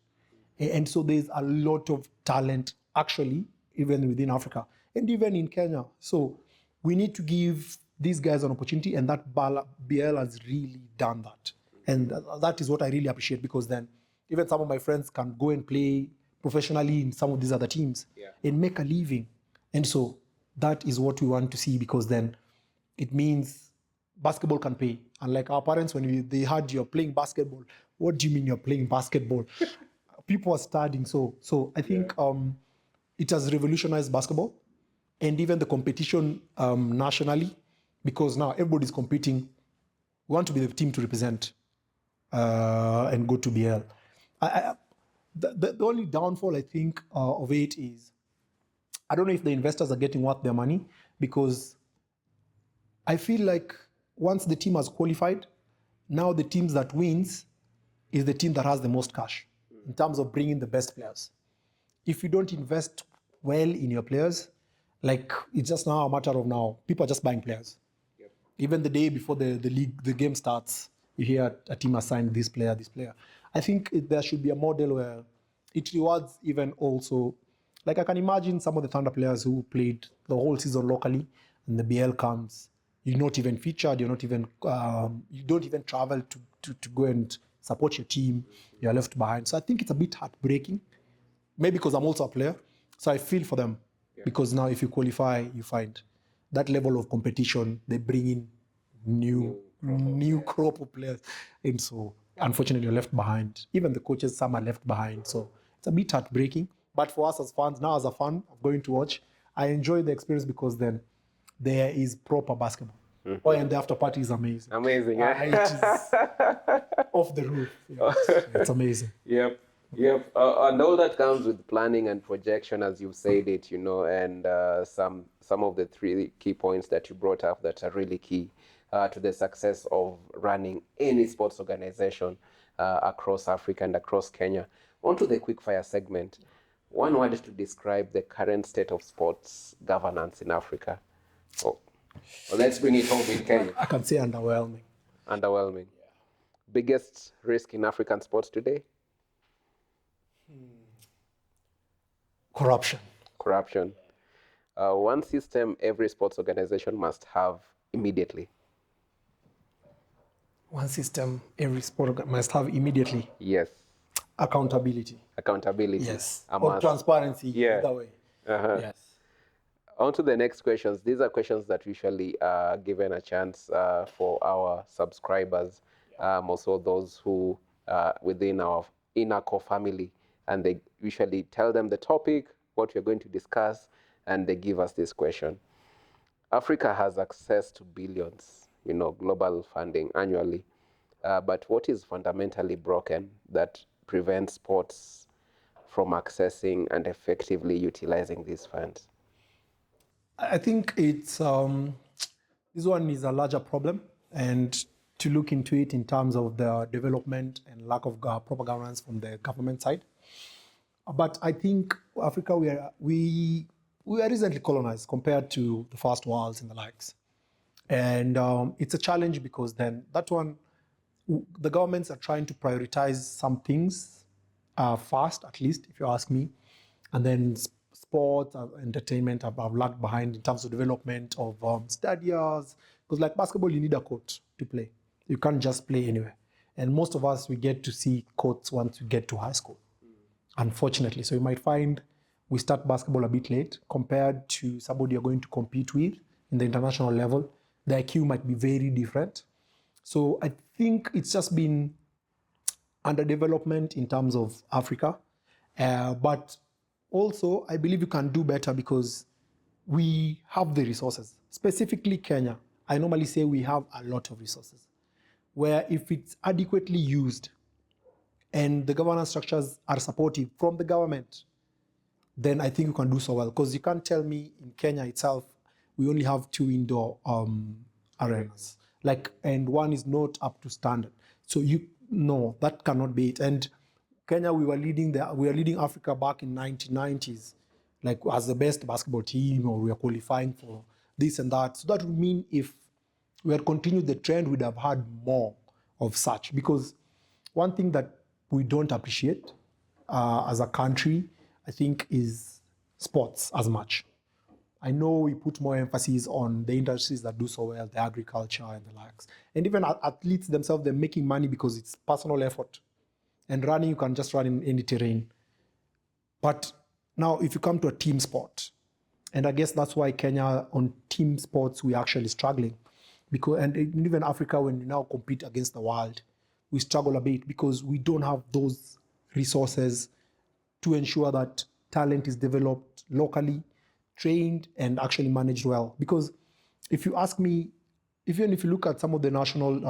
And so there's a lot of talent, actually, even within Africa and even in Kenya. So we need to give these guys an opportunity, and that BL has really done that. And that is what I really appreciate, because then even some of my friends can go and play professionally in some of these other teams and make a living. And so that is what we want to see, because then it means basketball can pay. Unlike our parents, when they heard you're playing basketball, what do you mean you're playing basketball? People are studying. So I think it has revolutionized basketball and even the competition nationally, because now everybody's competing. We want to be the team to represent and go to BL. The only downfall, I think, of it is, I don't know if the investors are getting worth their money, because I feel like once the team has qualified, now the teams that wins is the team that has the most cash in terms of bringing the best players. If you don't invest well in your players, like it's just now a matter of now, people are just buying players. Yep. Even the day before the game starts, you hear a team assigned this player. I think there should be a model where it rewards even also, like I can imagine some of the Thunder players who played the whole season locally, and the BL comes, you're not even featured, you don't even travel to go and support your team, you're left behind. So I think it's a bit heartbreaking, maybe because I'm also a player, so I feel for them. Because now if you qualify, you find that level of competition, they bring in new crop of players, and so unfortunately you're left behind. Even the coaches, some are left behind, so it's a bit heartbreaking. But for us as fans, now as a fan of going to watch, I enjoy the experience, because then there is proper basketball. Oh, and the after party is amazing. Amazing, eh? It is off the roof. It's amazing. Yep. Yep. And all that comes with planning and projection, as you said it, and some of the three key points that you brought up that are really key to the success of running any sports organization across Africa and across Kenya. On to the quickfire segment. One word to describe the current state of sports governance in Africa. Oh, well, let's bring it home in Kenya. I can say underwhelming. Underwhelming. Yeah. Biggest risk in African sports today? Corruption. Corruption. One system every sports organization must have immediately. One system every sport must have immediately. Yes. Accountability. Accountability. Yes. Or transparency. Yeah. Either way. Yes. On to the next questions. These are questions that usually are given a chance for our subscribers, also those who within our inner core family, and they usually tell them the topic, what we're going to discuss, and they give us this question. Africa has access to billions, global funding annually, but what is fundamentally broken that prevents sports from accessing and effectively utilizing these funds? I think it's this one is a larger problem, and to look into it in terms of the development and lack of proper governance from the government side. But I think Africa, we are recently colonized compared to the first worlds and the likes, and it's a challenge because then that one, the governments are trying to prioritize some things first, at least if you ask me, and then sport, entertainment have lagged behind in terms of development of stadiums. Because like basketball, you need a court to play. You can't just play anywhere. And most of us, we get to see courts once we get to high school, unfortunately. So you might find we start basketball a bit late compared to somebody you're going to compete with in the international level. The IQ might be very different. So I think it's just been underdevelopment in terms of Africa. But also, I believe you can do better because we have the resources. Specifically Kenya, I normally say we have a lot of resources, where if it's adequately used and the governance structures are supportive from the government, then I think you can do so well. Because you can't tell me in Kenya itself, we only have 2 indoor arenas, and one is not up to standard. So no, that cannot be it. And Kenya, we were leading Africa back in 1990s, as the best basketball team, or we were qualifying for this and that. So that would mean if we had continued the trend, we'd have had more of such. Because one thing that we don't appreciate as a country, I think, is sports as much. I know we put more emphasis on the industries that do so well, the agriculture and the likes. And even athletes themselves, they're making money because it's personal effort. And running, you can just run in any terrain. But now, if you come to a team sport, and I guess that's why Kenya, on team sports, we're actually struggling. And even Africa, when we now compete against the world, we struggle a bit because we don't have those resources to ensure that talent is developed locally, trained, and actually managed well. Because if you ask me, even if you look at some of the national,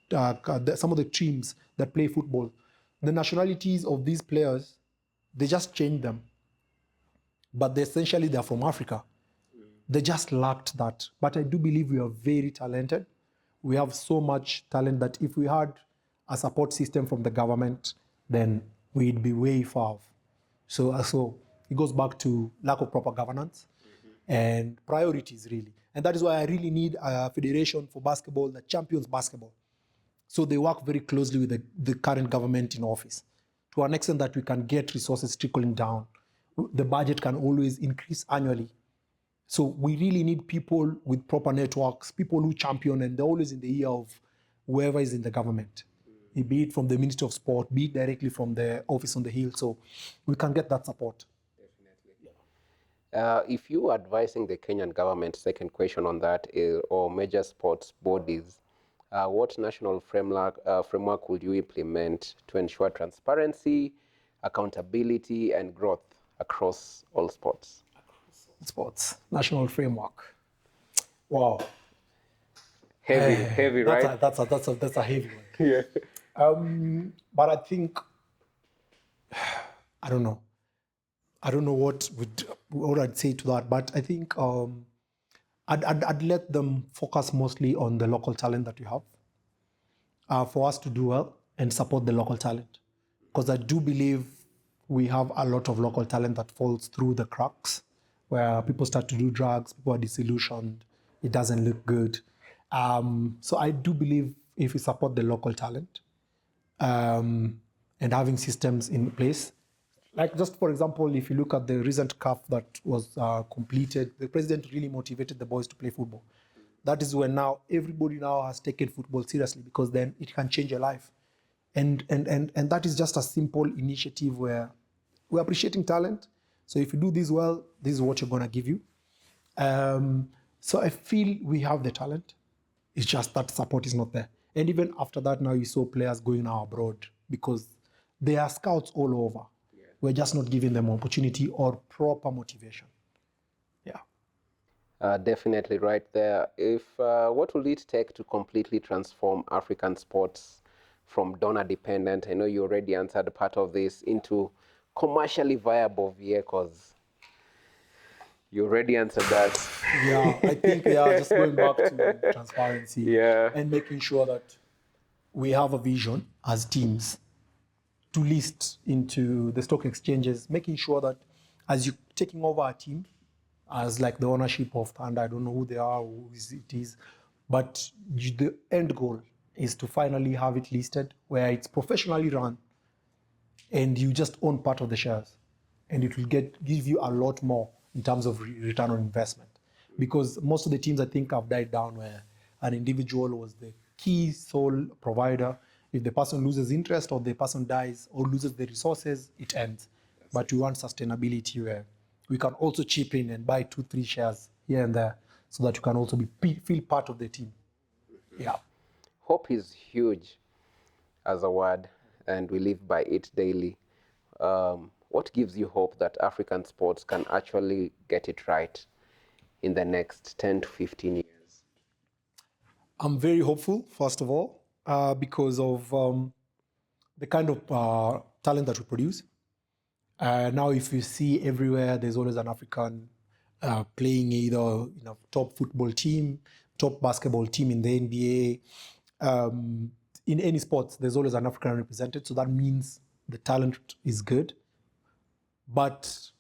some of the teams that play football, the nationalities of these players, they just change them. But essentially, they're from Africa. They just lacked that. But I do believe we are very talented. We have so much talent that if we had a support system from the government, then we'd be way far off. So it goes back to lack of proper governance and priorities, really. And that is why I really need a federation for basketball that champions basketball. So they work very closely with the current government in office to an extent that we can get resources trickling down. The budget can always increase annually. So we really need people with proper networks, people who champion, and they're always in the ear of whoever is in the government, be it from the Ministry of Sport, be it directly from the office on the Hill. So we can get that support. Definitely. If you are advising the Kenyan government, second question on that, or major sports bodies, what national framework would you implement to ensure transparency, accountability, and growth across all sports? Sports, national framework. Wow. Heavy, right? That's a heavy one. Yeah. But I think, I don't know. I don't know what I'd say to that, but I think I'd let them focus mostly on the local talent that we have, for us to do well and support the local talent. Because I do believe we have a lot of local talent that falls through the cracks, where people start to do drugs, people are disillusioned, it doesn't look good. So I do believe if we support the local talent, and having systems in place, like just for example, if you look at the recent CAF that was completed, the president really motivated the boys to play football. That is when now everybody now has taken football seriously, because then it can change your life. And that is just a simple initiative where we're appreciating talent. So if you do this well, this is what you're going to give you. So I feel we have the talent. It's just that support is not there. And even after that, now you saw players going now abroad, because there are scouts all over. Yeah. We're just not giving them opportunity or proper motivation. Yeah. Definitely right there. If what will it take to completely transform African sports from donor dependent, I know you already answered part of this, into commercially viable vehicles? You already answered that. Yeah, I think just going back to transparency, Yeah. and making sure that we have a vision as teams to list into the stock exchanges, making sure that as you're taking over a team, as like the ownership of Thunder, I don't know who they are, who it is, but the end goal is to finally have it listed where it's professionally run and you just own part of the shares, and it will give you a lot more in terms of return on investment. Because most of the teams I think have died down where an individual was the key sole provider. If the person loses interest or the person dies or loses the resources, it ends. But we want sustainability where we can also chip in and buy 2-3 shares here and there, so that you can also feel part of the team. Yeah. Hope is huge as a word, and we live by it daily. What gives you hope that African sports can actually get it right in the next 10 to 15 years? I'm very hopeful, first of all, because of the kind of talent that we produce. Now, if you see everywhere, there's always an African playing either top football team, top basketball team in the NBA. In any sports, there's always an African represented. So that means the talent is good. But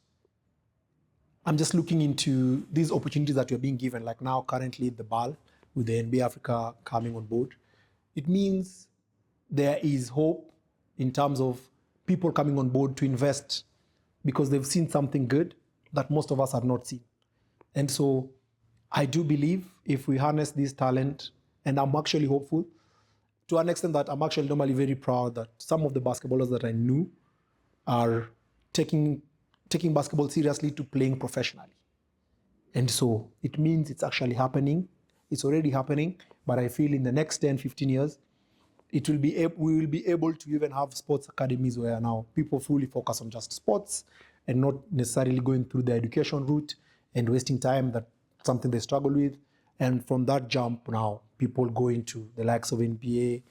I'm just looking into these opportunities that we're being given, like now currently the BAL with the NBA Africa coming on board. It means there is hope in terms of people coming on board to invest, because they've seen something good that most of us have not seen. And so I do believe if we harness this talent, and I'm actually hopeful to an extent that I'm actually normally very proud that some of the basketballers that I knew are taking basketball seriously to playing professionally. And so it means it's actually happening. It's already happening, but I feel in the next 10, 15 years, we will be able to even have sports academies where now people fully focus on just sports and not necessarily going through the education route and wasting time, that's something they struggle with. And from that jump now, people go into the likes of NBA,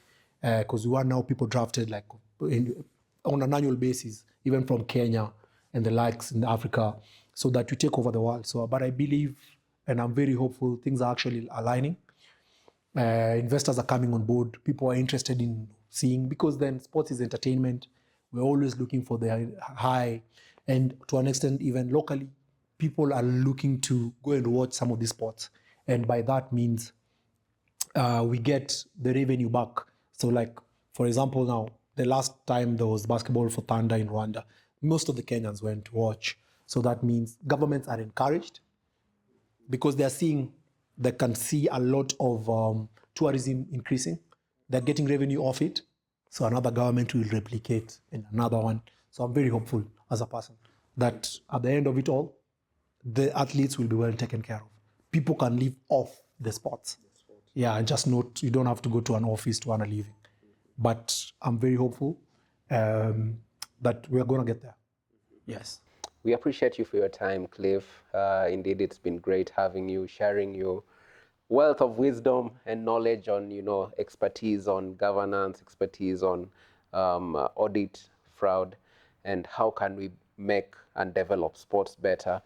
because we want now people drafted like on an annual basis, even from Kenya and the likes in Africa, so that we take over the world. So, but I believe, and I'm very hopeful, things are actually aligning. Investors are coming on board. People are interested in seeing, because then sports is entertainment. We're always looking for the high. And to an extent, even locally, people are looking to go and watch some of these sports. And by that means, we get the revenue back. So like, for example, now, the last time there was basketball for Thunder in Rwanda, most of the Kenyans went to watch. So that means governments are encouraged, because they can see a lot of tourism increasing. They're getting revenue off it. So another government will replicate and another one. So I'm very hopeful as a person that at the end of it all, the athletes will be well taken care of. People can live off the sports. Yeah, just not, you don't have to go to an office to earn a living. But I'm very hopeful that we're going to get there. Yes. We appreciate you for your time, Cliff. Indeed, it's been great having you, sharing your wealth of wisdom and knowledge on, expertise on governance, expertise on audit, fraud, and how can we make and develop sports better,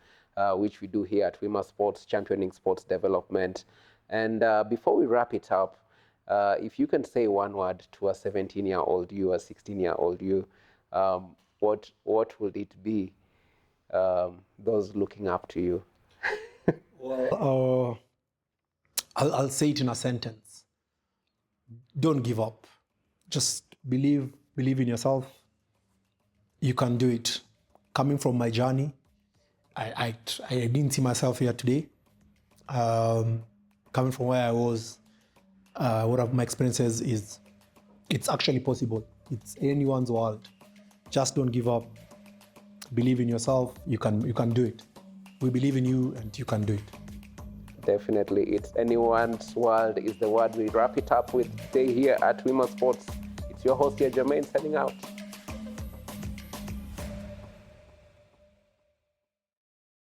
which we do here at Wima Sports, championing sports development. And before we wrap it up, if you can say one word to a 17-year-old you, a 16-year-old you, what would it be? Those looking up to you. Well, I'll say it in a sentence. Don't give up. Just believe in yourself. You can do it. Coming from my journey, I didn't see myself here today. Coming from where I was, one of my experiences is it's actually possible. It's anyone's world. Just don't give up. Believe in yourself. You can do it. We believe in you, and you can do it. Definitely, it's anyone's world is the word we wrap it up with today here at Wima Sports. It's your host here, Jermaine, signing out.